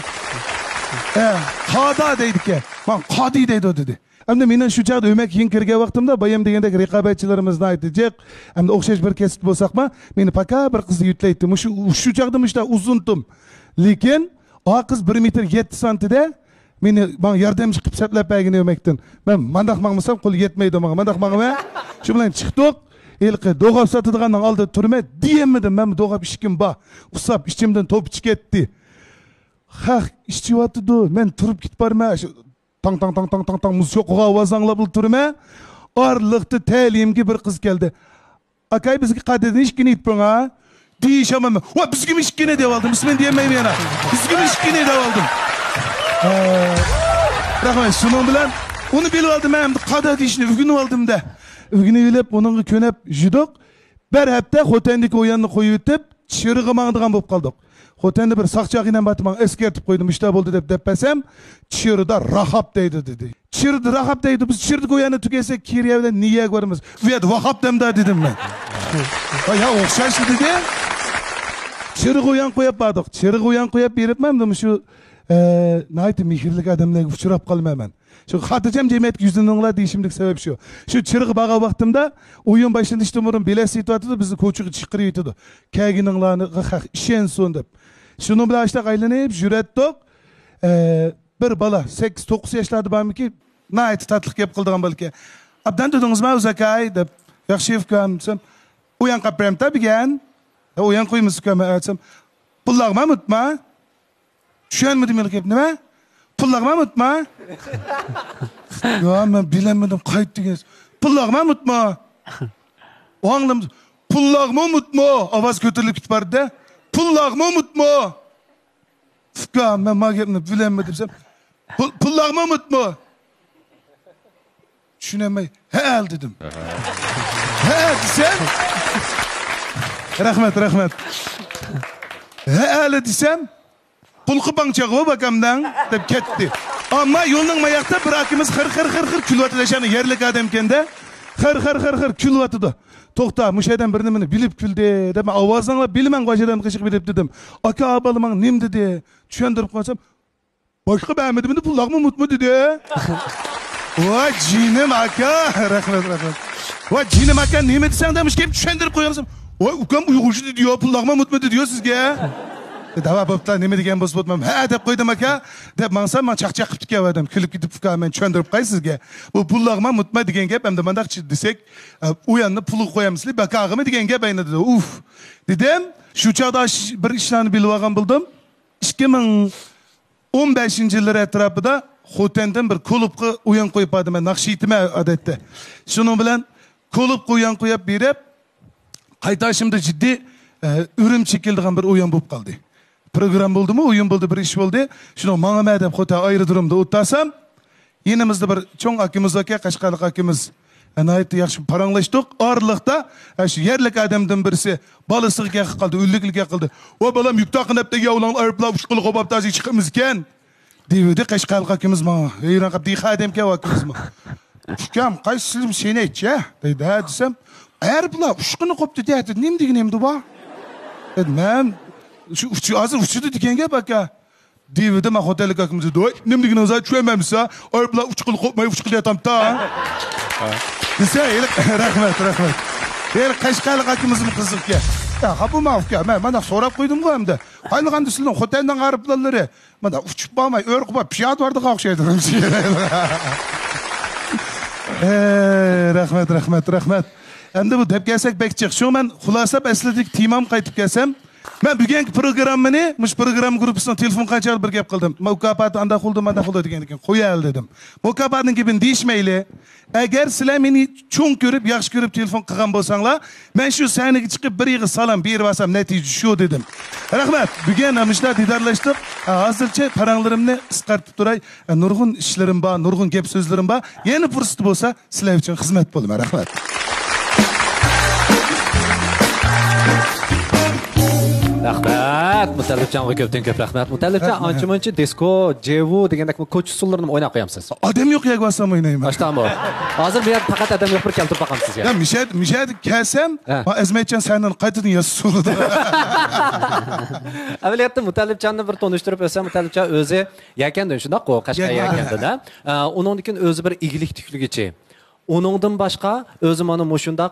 [SPEAKER 7] Qoda deydi-ki. Men qodi deydi dedi. Endi meni shu chaqda o'mak yin kirgan vaqtimda bayam degandek raqobatchilarimizni aytdik. Endi o'xshash bir kesib bo'lsaqmi, meni paka bir qizni yutlaydi. Shu chaqda mishda uzundim. Lekin o qiz 1 metr 7 santida meni yordamchi qilib satlab bergan o'makdan. Men mandaq mangmasam qo'li yetmaydi menga. Mandaq mangma. Shu bilan chiqdik. Elqi do'g'ab sotadigandan oldida turma diyemdim. Men do'g'ab ishkim bor. Usab ichimdan to'p chiqib ketdi. Ha, ishchiyotdi. Men turib ketib borma. Tang tang tang tang tang tang muz yo'q ovoz anglab turma. Orliqda ta'limga bir qiz keldi. Akay bizga qadadin ishkini aytpang ha. Deyishamam. Va bizga ishkini deb oldim. Ismen demayman yana. Bizga ishkini deb oldim. Rahmat, shuning bilan uni bilib oldim. Men qada deyishni o'rganib oldim-da. O'rganib olib, uningga ko'nab judoq. Bir hafta Xotendagi o'yanni qo'yib o'tib, chirig'i mangdigan bo'lib qoldik. Xotenda bir saqchog'idan batman eskertib qo'ydim, ishda bo'ldi deb depasam, chirida rahab deydi dedi. Chirida rahab deydi. Biz chirdi o'yanni tugasak, Kiriya bilan niyaga boramiz. Bu yerda vahab demda dedim men. Ya o'xshash dedi. Chirig'i o'yan qo'yib bordik. Chirig'i o'yan qo'yib beribman, shu nayt mehrlik odamlarga uchrab qolmayman. Shu xotirjam jamiyatga yuzlaninglar deyishimlik sabab shu. Shu chirig'i baqa vaqtimda o'yin boshida ishtimurim belas aytadi, bizni ko'chiga chiqirib aytadi. Kelgininglarni ishonsin deb. Shuni bilan ishda aylanib juratdik. Bir bola 8-9 yoshlarda bormiki, nayt tatliq kelib qildigan balki. Abdan dedingizmi o'zakay deb, yaxshi ifkam desam, o'yan qapram tabigan. O'yan qo'ymiz ukam aytsam, pullag'ma mutma. Tushunmadim elkep nima? Pullag'ma mutma. Yo, men bilmadim qayt degan. Pullag'ma mutma. O'nglim pullag'ma mutma. Ovoz ko'tarilib ketib bordi-da. Pullag'ma mutma. Ukam men magapni bilmadim desam, pullag'ma mutma. Tushunamay, ha dedim. Ha desam. Rahmat. Ha desam, pulqi banchağı bakamdan deb ketdi. Amma yo'lning mayaqda bir akimiz xir kulvatida shani yerlik odam ekanda. Xir kulvatida. To'xta, mushaydan bir nimani bilib kuldi deb ovozingla bilman qo'shadan qichiq bilib dedim. Aka abalimang nim dedi. Tushundirib qo'ysam, boshqa bilmadim, pullag'mi mutmi dedi. Voy jinim aka, rahmat. Voy jinim aka nima desang demiş kelib tushuntirib qo'yamsan. Voy ukam uyg'urcha diyor, pullaqma mutmadi diyor sizga. Dava bo'pti, nima degan bo'lsa bo'tmam. Ha deb qo'ydim aka. Deb mansam men chaqchaq qilib keldim. Kulib ketib uka men tushuntirib qo'y sizga. Bu pullaqma mutma degan gap hamda mandaqchi desek, u yanni pulni qo'yamizli, bakag'imi degan gap ayni dedi. Uf. Dedim, shu chaqda bir ishlarni bilib olgan bo'ldim. 2015-yillar atrofida Xotendan bir klubga o'yin qo'yib berdim. Naqshiytima odatda. Shuning bilan klub o'yin qo'yib berib, qaytashimda jiddiy ürüm çekildiğin bir o'yin bo'lib qoldi. Program bo'ldimi, o'yin bo'ldi, bir ish bo'ldi. Shuni menga deb Xoten ayrı durumda o'tasam, yenimizde bir cho'ng akimiz aka, Qashqarlik akimiz anaytdi yaxshi paranglashdik. Orliqda shu yerlik odamdan birisi bolasiga qildi, o'lliklikka qildi. O balam yuk taqinibdi, yovlan ayrıplab ushqil qo'bab tazi chiqimiz ekan. Deydi Qashqarlik akimiz menga. Hayron qilib deydi xodimga akimiz menga. Ukam, qaysi seni aytchi? Deydi, ha desam, ayrıplab ushqini qo'yibdi deydi. Nim degan endi bu? Men şu hazır uçudu diken gel bak ya. Divide ma hotellik akımızı doy. Nem diken o zaman çömemsa. Arpla uçkul kopmayı uçkul yatam ta. Dese rahmet. Qashqarlik akımızın kızık ya. Ya bu mavk ya. Ben sorap koydum bu hem de. Haylıgan düsülün hotelden arıplaları. Ben de uçup bağmay örküp piyat vardı kalkşaydım. Rahmet. Hem de bu dep gelsek bekçek. Şu ben hulasap esledik timam kaytıp gelsem. Ben bugünkü programını, muş program grupusuna telefon kaçar bir gap kıldım. Mukafat anda kuldu degen koyal dedim. Mukafatın gibi değişmeyle. Eğer sizler beni çok görüp, yaxşı görüp telefon kıgan bolsanglar, ben şu sahneye çıkıp bir yığı salam, bir basam netice şu dedim. Rahmet, bugün amışlar didarlaştık. Hazırca paranlarımını ıskartıp duray. Nurgun işlerim var, nurgun gap sözlerim var. Yeni fırsatı bolsa sizler için hizmet bolum. Rahmet.
[SPEAKER 1] Rahmat, Mutallibjonga ko'p rahmat. Mutallibjon ancha-muncha disko, jevu degandek ko'ch usullarini o'ynab qo'yamsiz.
[SPEAKER 7] Adam yo'q ya basam o'ynayman.
[SPEAKER 1] Ashtam bor. Hozir bu yerda faqat adam yo'q bir keltirib boqamiz sizga.
[SPEAKER 7] Ya Mishat kelsam, men Azmatjon sandan qaytadan yassurdi.
[SPEAKER 1] Amaliyotda Mutallibjonni bir tanishtirib o'tsam, Mutallibjon o'zi yakandan shundoq-ku, Qashqar yakanda-da. Uningdan o'zi bir igilik tikligichi. Onundan başqa özü mana moşundaq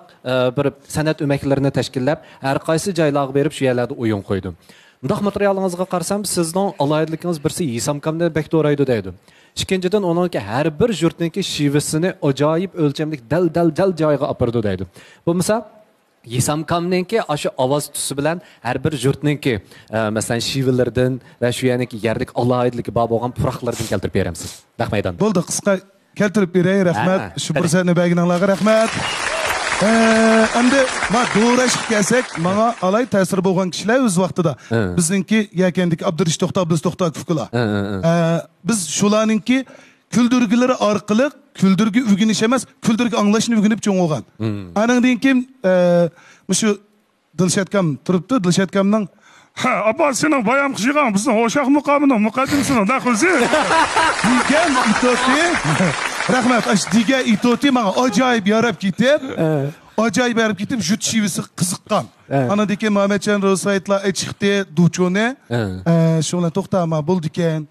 [SPEAKER 1] bir sanat öməklərini təşkilləb hər qaysı joylarga berib şu yerlərdə oyun qoydum. Bundaq materialınızga qarasam sizning alayidliginiz birisi Yisamkamda bək to'raydi deydi. İkinciden onunki hər bir jurtninki şivasini ajoyib o'lchamlik dal joyga apirdi deydi. Bu misal Yisamkamninki aşı ovoz tusi bilan hər bir jurtninki masalan shivalardan va shu yaniki yerlik alayidligi bor bo'lgan puroqlardan keltirib beramsiz. Rahmaydan.
[SPEAKER 7] Bo'ldi, qisqa keltirib beray, rahmat. Shu fursatni berganingizga rahmat. Endi men to'g'rashib kelsak, menga alay ta'sir bo'lgan kishilar o'z vaqtida bizningki yakandik Abdurish To'xtakovlar. Biz shularningki kuldirgilari orqali kuldirgi o'rganish emas, kuldirgi anglashni o'rganib cho'ng olgan. Aningdan kim shu Dilshatkam turibdi, Dilshatkamning
[SPEAKER 8] Abba senin bayan kışıgan bizim oşak mukamının mukaddimsinin da kızı.
[SPEAKER 7] Digen itoti. Rahmet aş digen itoti bana acayip yarab gitip. Acayip yarab gitip jüt şivisi kızıkkan. Ana diken Mehmetcan Rosayt'la çıktı duçone. Şuna toxtama bul diken.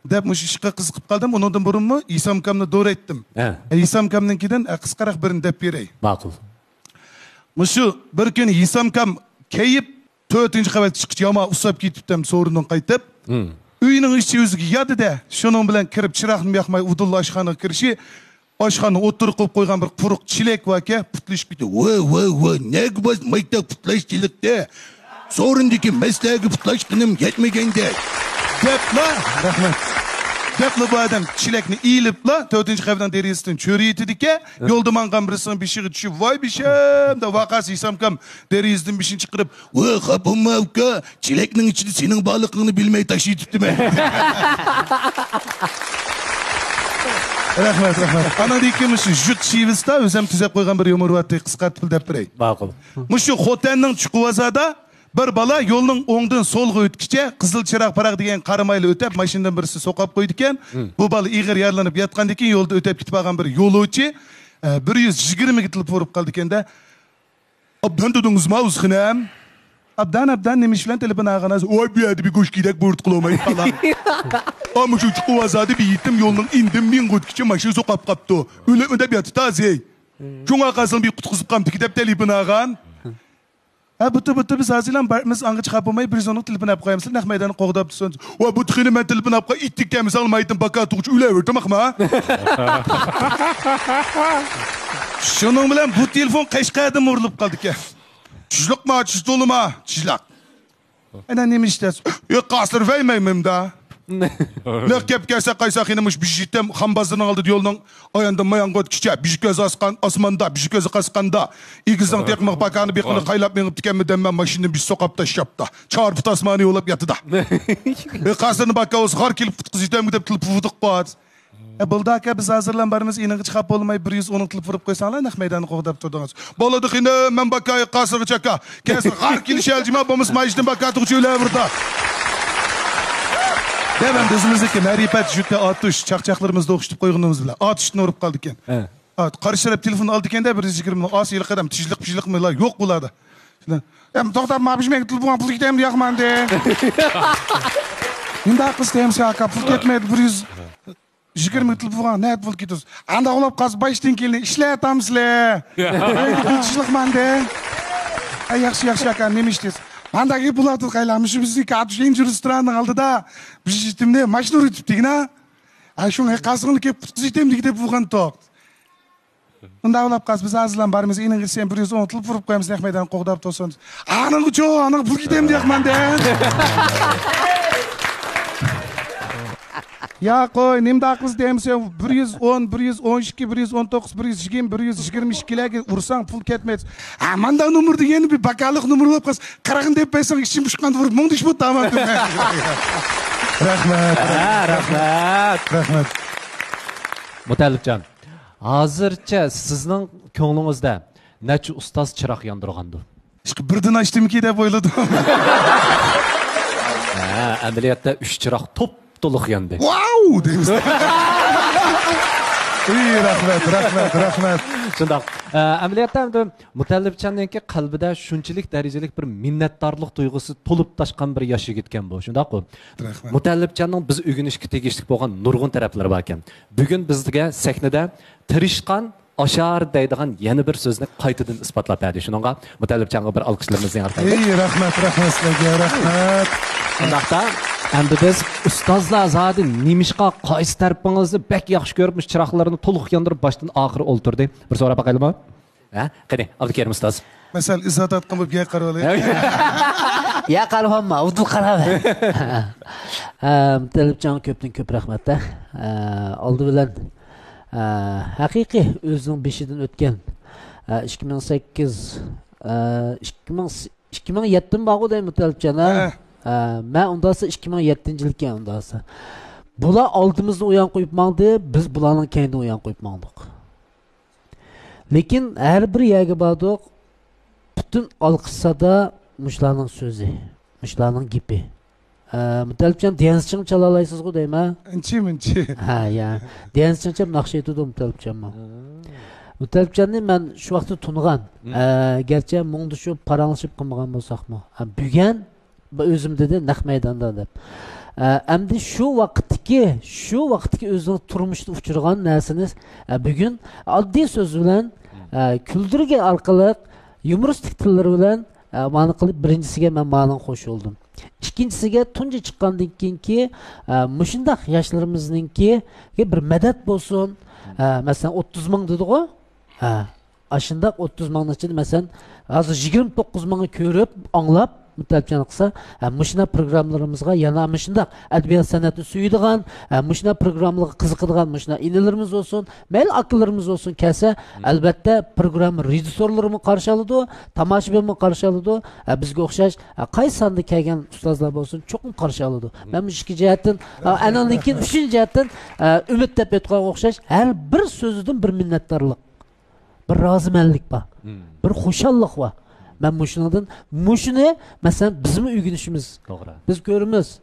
[SPEAKER 7] Dep muş işe kızıkıp kaldım. Ondan burun mu İsamkam'la doğru ettim. İsamkam'dankiden kısqarak birini dep berey.
[SPEAKER 1] Ma'qul.
[SPEAKER 7] Muşu bir gün İsamkam keyip 4-cü qavat chiqib yama usab ketibdim so'rindan qaytib. Uyning ichi o'ziga yadi-da, shuning bilan kirib chiroqni yoqmay udul oshxonaga kirishi, oshxona o'tirib qo'yib qo'ygan bir quruq chilek va aka putlashib ketdi. Voy, nega biz maktab putlash chilikda? So'rindagi maslaga putlash qinim yetmaganda. Debla, rahmat. Debla bu adam chilekni iyilibla 4-cü qavatdan derizdan cho'riytidika, yo'lda mangan birisini bishig'i tushib, voy bisham da vaqasi Yisamkam derizdan bishini chiqirib, "Voy, xapimma uka, chilekning ichida sening baliqingni bilmay tashiytibdi-man." Rahmat. Ana dikimiz jut shivista o'zim tuzab qo'ygan bir yumurvatni qisqartib deb beray.
[SPEAKER 1] Ma'qul.
[SPEAKER 7] Mushu Xotanning Chuquvazada bir bala yo'lning o'ngdan so'lga o'tkicha qizil chiroq paraq degan qaramayli o'tib, mashinadan birisi so'qab qo'ydi ekan. Bu bala ig'ir yarlanib yotgandan keyin yo'lda o'tib ketib qolgan bir yo'lovchi 120 ga tilib urib qoldi ekanda. "Obdan dedingizmi o'zxinam?" Abdan neymiş falan telefon ağanaz. Oy bir yerde bir kuş gidek burt kılamayı falan. Ama şu çıkı vazadı bir gittim yolun indim bin kut kiçi maşını sokap kaptı. Öyle öde bir yatı tazey. Şuna kalsın bir kutkuzup kamtı gidip telefon ağan. Bıtı biz hazırlan barımız angı çıkapamayı bir zonuk telefon yapıp koyamsın. Nak meydanı qoğdap tutsun. O bu tıkını ben telefon yapıp koy. İttik temiz almaydım baka tuğuç. Öyle verdim akma. Şunun bilen bu telefon kaşkayadım urulup kaldık ya. Çizlik ma, çiz dolu ma, çizlak. Enen neymiş istersin? Yok kasır vermeyim da. Ne kep gelse kaysak inemiş bir jittem hambazının aldı yolunun ayanda mayan kot kiçe bir göz askan asmanda bir göz kaskanda İkizden tekmek bakanı bir kını kaylap menip dikenmeden ben maşını bir sokapta şapta çarpı tasmani olup yatıda. Kasırını baka olsa har kilip jittem gidip tılıp vuduk bat. Buldaka biz hazırlan barımız iğneği çıkap olmayı 110 tılıp vurup koysanlar nak meydanı qoğdap turdunuz. Boladık yine men bakayı kasırı çaka. Kesin har kiliş elcime bomuz majdan baka tuğçu öyle burada. Devam dizimizdeki marifat jütte atış çakçaklarımızda okuştup koyduğumuz bile atışını vurup kaldık eken. Karıştırıp telefonu aldık eken de bir zikrim as yıl kadam tijlik mi la yok buladı. Hem doktor ma bizmek telefon pul gidem diye yakman de. Şimdi akız deyim şaka pul ketmedi 120 telefon ne pul gidiyoruz. Anda olap kaz baştan kelini işletem sizle. Tijlik man de. Yaxşı akan neymiş diyorsun? Andaki buladık kaylamış bizi katış en restoranın aldı da bir sistemde maşını üretip digna. Ay şuna kasını kep sistemde gidip bulgan tok. Onda olap kas biz hazırlan barımız inin girsen 110 tılıp vurup koyamız nekmeyden qoğdap tosunuz. Anın uço, anın pul gidem diyakman de. Ya koy, nemde akız deyim sen 110, 112, 119, 120, 122'lerge vursan pul ketmez. Amanda numurdu yeni bir bakalık numuru olap kas. Karagın deyip baysan içim buşkan vurup mong diş bu tamam. Rahmet.
[SPEAKER 1] Mutallibjon, hozircha sizning ko'nglingizda necha ustoz chiroq yondirgandi?
[SPEAKER 7] Birden açtım ki de boyladım.
[SPEAKER 1] Amaliyotda 3 chiroq top to'liq yondi.
[SPEAKER 7] Wow deymiz. Rahmet.
[SPEAKER 1] Shundoq. Amaliyotda endi Mutallibjonninki qalbida shunchalik darajalik bir minnatdorlik tuyg'usi to'lib toshgan bir yosh yigitkan bu. Shundoq-ku. Mutallibjonning biz o'rganishga tegishli bo'lgan nurg'un taraflari bor ekan. Bugun bizga sahnada tirishgan Aşar deydigan yana bir so'zni qaytadan isbotlab berdi. Shuningga Mutallibjonga bir olqishlarimizni yo'naltaylik.
[SPEAKER 7] Rahmat sizlarga, rahmat.
[SPEAKER 1] Shundoqda endi biz ustozlar zodi nimishqa qaysi tarafingizda bek yaxshi ko'ribmish chiroqlarni to'liq yondirib boshdan oxiri o'ltirdi. Bir so'rab baqaylikmi? Ha? Qani, Abdukerim ustoz.
[SPEAKER 7] Mesela izot atqan bo'lib gap qarab olaylik.
[SPEAKER 5] Ya qarabamma, o'tib qarab. Mutallibjon ko'pdan ko'p rahmat-da. Oldi bilan haqiqiy o'zining beshidan o'tgan 2008 2007 bog'u deyman Mutallibjon. Men undasa 2007-yilga undasa. Bular oldimizda uyan qo'yib mangdi, biz bularning keyinda uyan qo'yib mangdik. Lekin har bir yerga bordik, butun olqishsada mushlarning so'zi, mushlarning gapi. Mutallibjon danschining chala olasizku deyman.
[SPEAKER 7] Inchi.
[SPEAKER 5] Ha, ya. Danschining naqsh aytdi Mutallibjon. Mutallibjonni men shu vaqtda tunigan. Garchi mungda shu paranglashib qilmagan bo'lsaqmi, bugun o'zimda de naq maydonda deb. Endi shu vaqtdagi o'zining turmushda uchirgan narsani bugun oddiy so'z bilan kuldirgan orqali yumoristik tillar bilan ma'no qilib birinchisiga men ma'no qo'shildim. İkincisiga tunji chiqqandan keyinki mushundaq yoshlarimizningki bir madad bo'lsin. Masalan 30 ming dedi-ku. Ashundaq 30 mingning ichida masalan hozir 29 mingni ko'rib, anglab Mutallibjon qilsa, mushuna programmalarimizga yana mushunda adabiyot san'atni suyadigan, mushuna programmalarga qiziqadigan mushuna inilarimiz olsun, mayli akalarimiz olsun kelsa, albatta program rejissyorlarimiz qarshi oladi, tomoshabinmi qarshi oladi, bizga o'xshash qaysi sonda kelgan ustozlar bo'lsin, cho'qim qarshi oladi. Men bu ikki jihatdan, anandan 3-chi jihatdan umid deb aytgan o'xshash har bir so'zidan bir minnatdorlik, bir rozimanlik bor, bir xushallik bor. Ben mushuni mesela bizim uygunuşumuz.
[SPEAKER 1] Doğru.
[SPEAKER 5] Biz görümüz,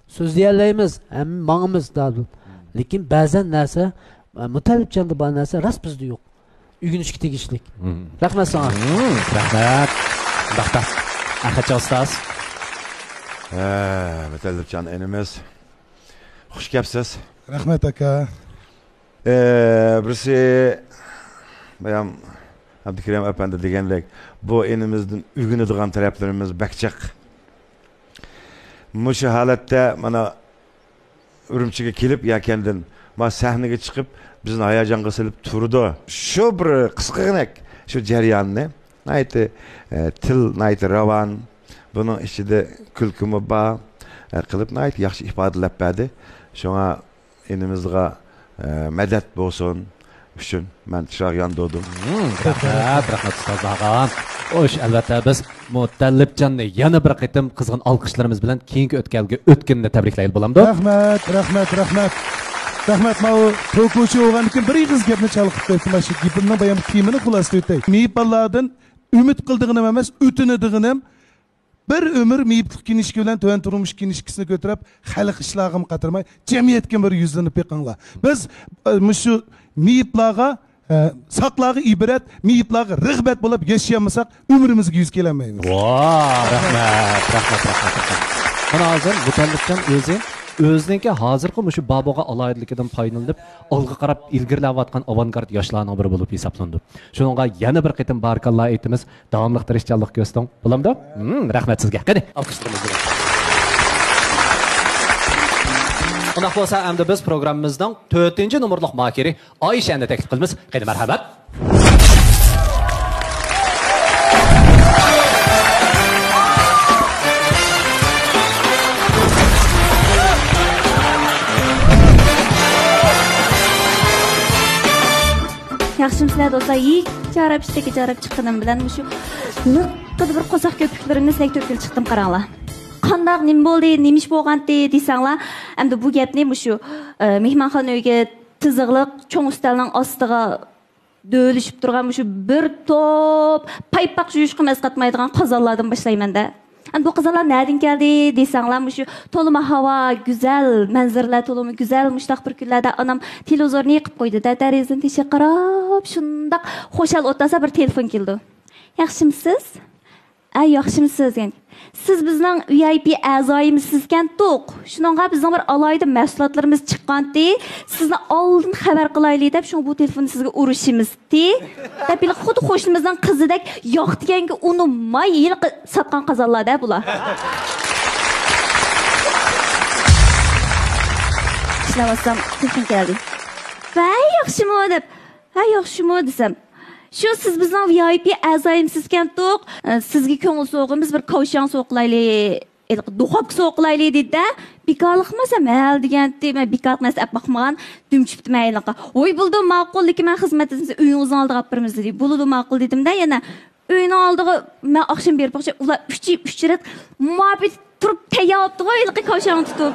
[SPEAKER 5] sözleyerleyimiz, hem mağımız daha. Lekin bazen neyse, Mutallibjonda bana neyse rast bizde yok. Uygunuşki tegişlik. Rahmet sana.
[SPEAKER 1] Rahmet. Bakta. Ахача ustoz.
[SPEAKER 2] Mutalibjon inimiz. Xush kelibsiz.
[SPEAKER 7] Rahmat aka.
[SPEAKER 2] Birisi bayam Abdukrim efendi degandek bu enimizden ügünüdüğün taraflarımız bakacak. Muşu halatda mana Ürümçiga kelib yakandin ma sahnega chiqib bizni hayajonga silib turdi. Shu bir qisqagina shu jarayonni aytdi til aytdi ravan buning ichida kulkumi bor qilib aytdi yaxshi ifodalab berdi. Shunga enimizga madad bo'lsin uchun men chiroq yondirdim.
[SPEAKER 1] Rahmat ustoz og'am. Xo'sh, albatta biz Mutallibjonni yana bir qitim qizg'in olqishlarimiz bilan keyingi o'tkinni tabriklaylik bo'lamdi.
[SPEAKER 7] Rahmat. Rahmat, ma o to'quvchi o'g'an kim bir qiz gapni chalqib berdi. Mana shu gapimning bayam qiyimini xulosga o'tay. Meyiplardan umid qildig'inim emas, o'tinidig'inim bir ömür meyiplik kinişki bilen töven turmuş kinişkisini götürüp xalq işlağım qatırmay cemiyetken bir yüzünü pekanla. Biz şu meyiplağa saklağı ibret, meyiplağı rıgbet bulup yaşayamasak ömrümüzü yüz gelemeyiz.
[SPEAKER 1] Rahmat. Mana hozir Mutallibjon o'ziniki hozirgi mushu baboga aloyidligidan foydalanib olg'a qarab ilgirlayotgan avangard yoshlarning biri bo'lib hisoblandi. Shuningga yana bir qitim barakalloh aytamiz, davomli tirishchanlik ko'rsatding. Bo'lamdi? Rahmat sizga. Qani, olqishlarimiz bilan. Unda bo'lsa, endi biz programmamizning 4-nomerlik makeri Oyshani taklif qilamiz. Qani, marhamat.
[SPEAKER 9] Yaxshimsizlar do'stlar, ilk jarab chiqqanim bilan shu liqqida bir qo'saq ko'piklarni sizlarga to'kilib chiqdim, qaranglar. Qandoq nim bo'ldi, nimish bo'lgandi desanglar, endi bu gapni shu mehmonxona uyga tiziqliq cho'ng ustalning ostiga do'lishib turgan shu bir to'p paypaq yuyishqa qatmaydigan qozonlardan boshlayman-da. Bu qizlar nereden geldi desanglar shu to'lima havo, güzel manzaralar, to'lima güzel mushtaq bir kunlarda anam televizorni yiqib qo'ydi-da, derazadan teshib qarab, shundaq xo'shal o'tasa bir telefon keldi. Yaxshimisiz? Ay, yaxshimisiz yani. Siz bizning VIP a'zoyimizsizkan to'q. Shuningga bizning bir alayda mahsulotlarimiz chiqqandi. Sizni oldin xabar qilaylik deb shu bu telefonni sizga urishimizdi. Deb bil xuddi qo'shnimizning qizidek yo'q deganga unumay yil satgan qazonlarda bular. Ishlavasam telefon keldi. Vay, yaxshimi deb. Ha, yaxshimi desam. Şu siz bizden VIP a'zoyimsizkan to'q, sizga ko'ngil so'g'imiz bir kavshan so'qlaylik, duxab so'qlaylik dedi-da. Bekorlikmasa mal degandi, men bekorlikmas ap baxmagan dumchibdi mayliqa. Voy buldi ma'qul lekin men xizmatingizni uyingizning oldiga olib beramiz dedi. Bo'ldi ma'qul dedim-da, yana uyning oldiga men oqshom berib qo'ycha, ular 3 ret muhabbet turib tayyordi voy kavshan tutib.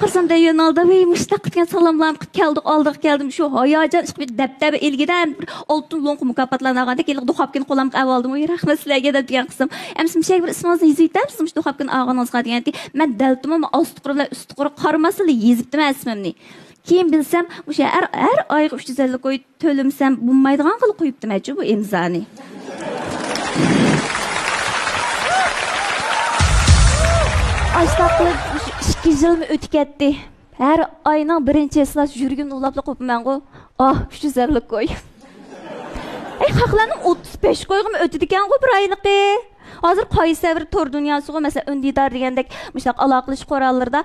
[SPEAKER 9] Qarsam da yo'naldi, "Voy, mushtaq qilgan salomlarni qilib keldik, oldiga keldim." Shu hayajon chiqib dabdaba elgidan bir oltin lo'nqi mukofotlanaganda kelib duxabkin qo'lamga olib oldim. "Voy, rahmat sizlarga" deb degan qism. "Amsimshak bir ismingizni yozib aytamiz, duxabkin og'iningizga" degandi. Men daltimi ostiqir bilan ustiqir qaramasli yezibdim ismimni. Keyin bilsam, o'sha har oyga 350 qo'yib to'limsam bo'lmaydigan qilib qo'yibdim-ku bu imzoni. Aştaqlıq 2 yılmı ötüp ketdi. Her ayının birinci esas yürgün ulaplı qo'yibman go. 350 qo'y. Haqlanim 35 qo'yg'im o'tdi ekan go bir oyliqi. Hozir qaysi bir tor dunyosiga mesela Öndidar degandek mushaq aloqalash qorallarda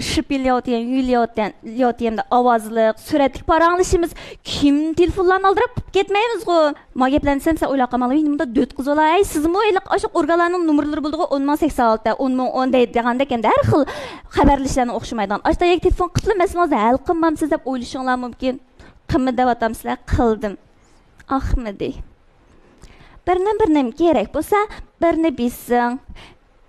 [SPEAKER 9] shipilyotiyan, yulyotiyanda ovozliq, suratli paranglashimiz kim telefonlarni oldirib ketmaymiz go. Ma gaplansam sen o'ylab qolmaly, menimda 4 qiz olay, sizmi o'ylab oshaq organlarning nomerlari bo'ldi go 1086, 1010 degandek endi har xil xabarlashlarni o'xshamaydigan. Ashta yak telefon qilib masalangizni hal qilmamsiz deb o'ylashinglar mumkin. Qilma deb atamsizlar, qildim. Ahmedi. Birnim kerak bo'lsa, birni bilsin.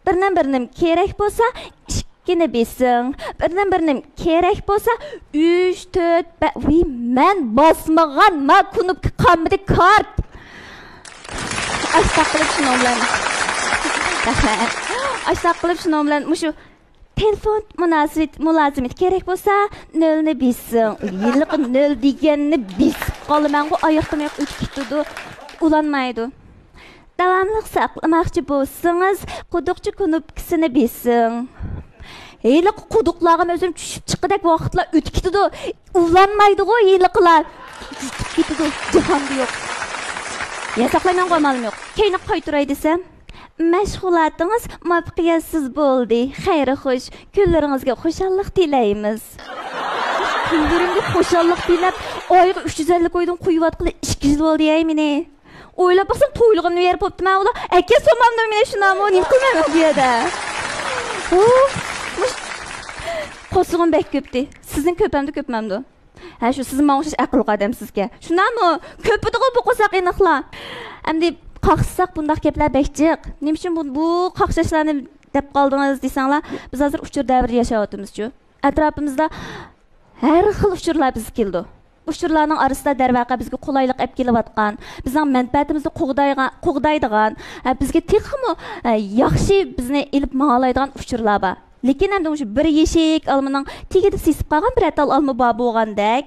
[SPEAKER 9] Birnim kerak bo'lsa, ikkini bilsin. Birnim kerak bo'lsa, 3, 4, voy, men bosmagan, men kunubga qolmadi kart. Astaqilib shuni bilan. Astaqilib shuni bilan shu telefon mulozimat kerak bo'lsa, 0 ni bilsin. Yillik 0 deganni bis qolaman, oyoqdan oyoq o'tib ketdi, ulanmaydi. davamlı saklamakçı bolsanız quduqçı knopkasını besin. Heyli quduqlarım özüm düşüp çıqıdak vaqtlar ötüp gitidi. Ulanmaydı o heyliqlar. Ötüp gitidi. Cihanda yok. Yasaqlayman qo'ymalim yo'q. Keyin qaytaray desam, mashg'ulotimiz muvaffaqiyatsiz bo'ldi. Xayri xush, kunlaringizga xushallik tilaymiz. Kunlarimga xushallik tilab, oyga 350 qo'ydim, qo'yib 2 yil bo'ldi meni. O'ylab baqsam, to'ylig'imni berib bo'ptiman ular. Aka somamni meni shunami nim qilmayman bu yerda. Qo'sig'im bek ko'pdi. Sizning ko'pamdi ko'pmamdi. Ha shu siz menga o'xshash aql qadam sizga. Shunami? Ko'pidi-ku bu qo'saq aniqlar. Endi qaqsaq bundaq gaplar bekjiq. Nima uchun bu qaqshashlarni deb qoldingiz desanglar, biz hozir uchur davrida yashayapmiz-ku. Atrofimizda har xil uchurlar biz keldi. Uchurlarning orasida darvaqa bizga qulaylik olib kelayotgan, bizning manfaatimizni qo'g'daydigan, bizga texmi yaxshi bizni ilib ma'laydigan uchurlar bor. Lekin endi o'sha bir yeshik almaning tegida sesib qolgan bir atal alma bor bo'lgandek,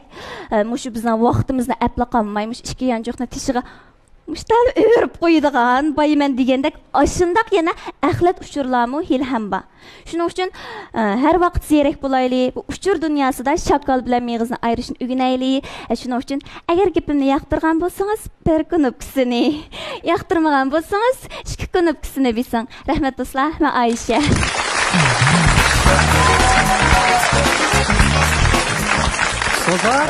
[SPEAKER 9] o'sha bizning vaqtimizni apla qolmaymish ikki yanchoqni tishiga mushtal o'rib qo'yadigan, bayman degandek, ashundaq yana axlat uchurlarmi ham bor. Shuning uchun har vaqt zerak bo'laylik. Bu uchur dunyosida shakal bilan meg'izni ayirishni o'rganaylik. Shuning uchun agar gapimni yoqtirgan bo'lsangiz, bir knopkasini, yoqtirmagan bo'lsangiz, ikki knopkasini besing. Rahmat do'stlar, men Aysha.
[SPEAKER 1] Ustozlar,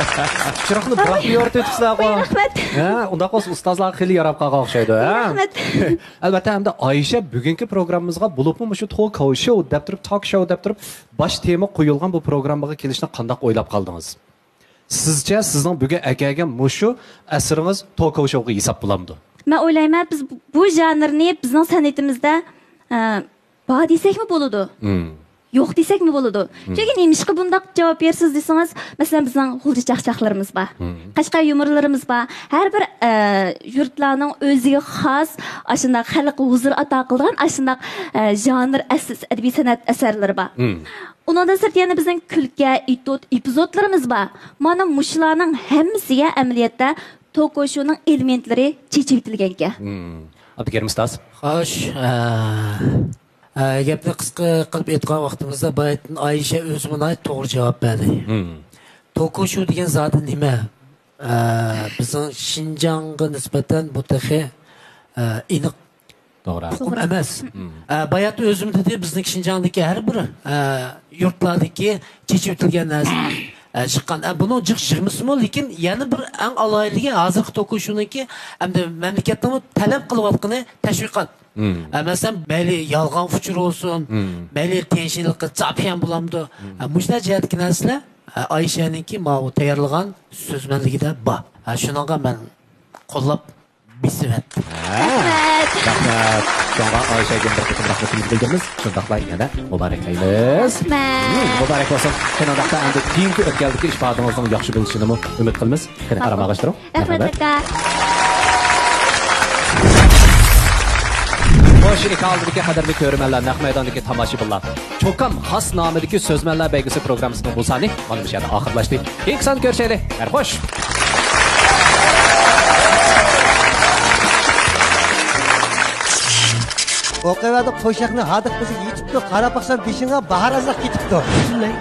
[SPEAKER 1] chiroqni biroq yo'rtibsizlar qo'y.
[SPEAKER 9] Rahmat.
[SPEAKER 1] Ha, unda qos ustozlar xili yarab qolgan o'xshaydi, ha?
[SPEAKER 9] Rahmat.
[SPEAKER 1] Albatta, hamda Aysha bugungi programmamizga bo'libmi shu talk show deb turib, talk show deb turib, bosh tema qo'yilgan bu programmaga kelishni qanday o'ylab qoldingiz? Sizcha sizning bugun akaga mushu asringiz talk showga hisob bo'lamdi?
[SPEAKER 9] Men o'ylayman, biz bu janrni bizning san'atimizda bor desakmi bo'ladi? Yo'q desakmi bo'ladi? Chunki nimishqa bundaq javob bersiz desangiz, masalan bizning g'ulji chaqchaqlarimiz bor. Qashqar yumorlarimiz bor. Har bir yurtlarning o'ziga xos ashunday xalq huzur ato qilgan ashunday janr adabiy san'at asarlari bor. Undan sirt yana bizning kulka, epizodlarimiz bor. Mana mushlarning hammasiga amaliyotda to'qoshuning elementlari chechib etilgan ekan.
[SPEAKER 1] Abdukarim ustoz.
[SPEAKER 5] Xo'sh, gapni qisqa qilib aytgan vaqtimizda baytdan Aysha o'zi buna to'g'ri javob berdi. To'qoshuv degan zot nima? Bizning Xinjiangga nisbatan bu taxi aniq to'g'ri emas. Bayat o'zim dedi bizning Xinjiangdagi har bir yurtlardagi chechib o'tilgan narsa chiqqan. Buni jiqmismi, lekin yana bir eng alohidagi hozirgi to'qoshuvniki hamda mamlakatning talab qilayotgani tashviqot. Masalan, beli yolg'on fuchur olsun, beli tenshillikqa chapiyan bulamdı. Muşna jihatki narsalar Ayshaninki ma'u tayyorlagan so'zmanligida bor. Shunga men qo'llab bisivat.
[SPEAKER 1] Rahmat. Sonra Ayshaga bir qism rahmatimizni bildiramiz. Shundaqla yana muboraklaymiz. Muborak bo'lsin. Kanadada endi keyingi o'tganlikka ishfatingizning yaxshi bo'lishini umid qilamiz. Qani qaramag'ishtiring.
[SPEAKER 9] Rahmat aka.
[SPEAKER 1] Xo'sh, ikaldagi qadrli ko'rmanlar, naq maydondagi tomoshabinlar. Cho'qam xos nomidagi so'zmanlar belgisi programmasining bu soni mana bu yerda oxirlashdi. Ilk son ko'rishaylik. Xo'sh.
[SPEAKER 10] O'qiyada qo'shiqni hadiq bizni yetibdi, qarab baqsam beshingga bahar azaq ketibdi.
[SPEAKER 5] Shunday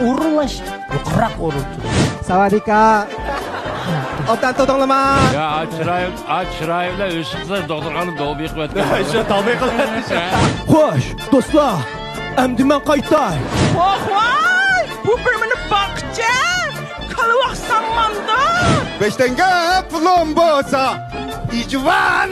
[SPEAKER 5] o'rinlash, yuqroq o'rindir.
[SPEAKER 10] Savadika. Otan to'donlama.
[SPEAKER 4] Ya Çırayev'le ışıklar doktorganın doğu bir kuvvetli.
[SPEAKER 10] Şu tabi kılmış.
[SPEAKER 6] Xo'sh, do'stlar, endi men qaytay.
[SPEAKER 11] Voy, bu bir meni baqcha. Qalvaqsan manda.
[SPEAKER 2] Beştenge pulum bo'lsa, ijvan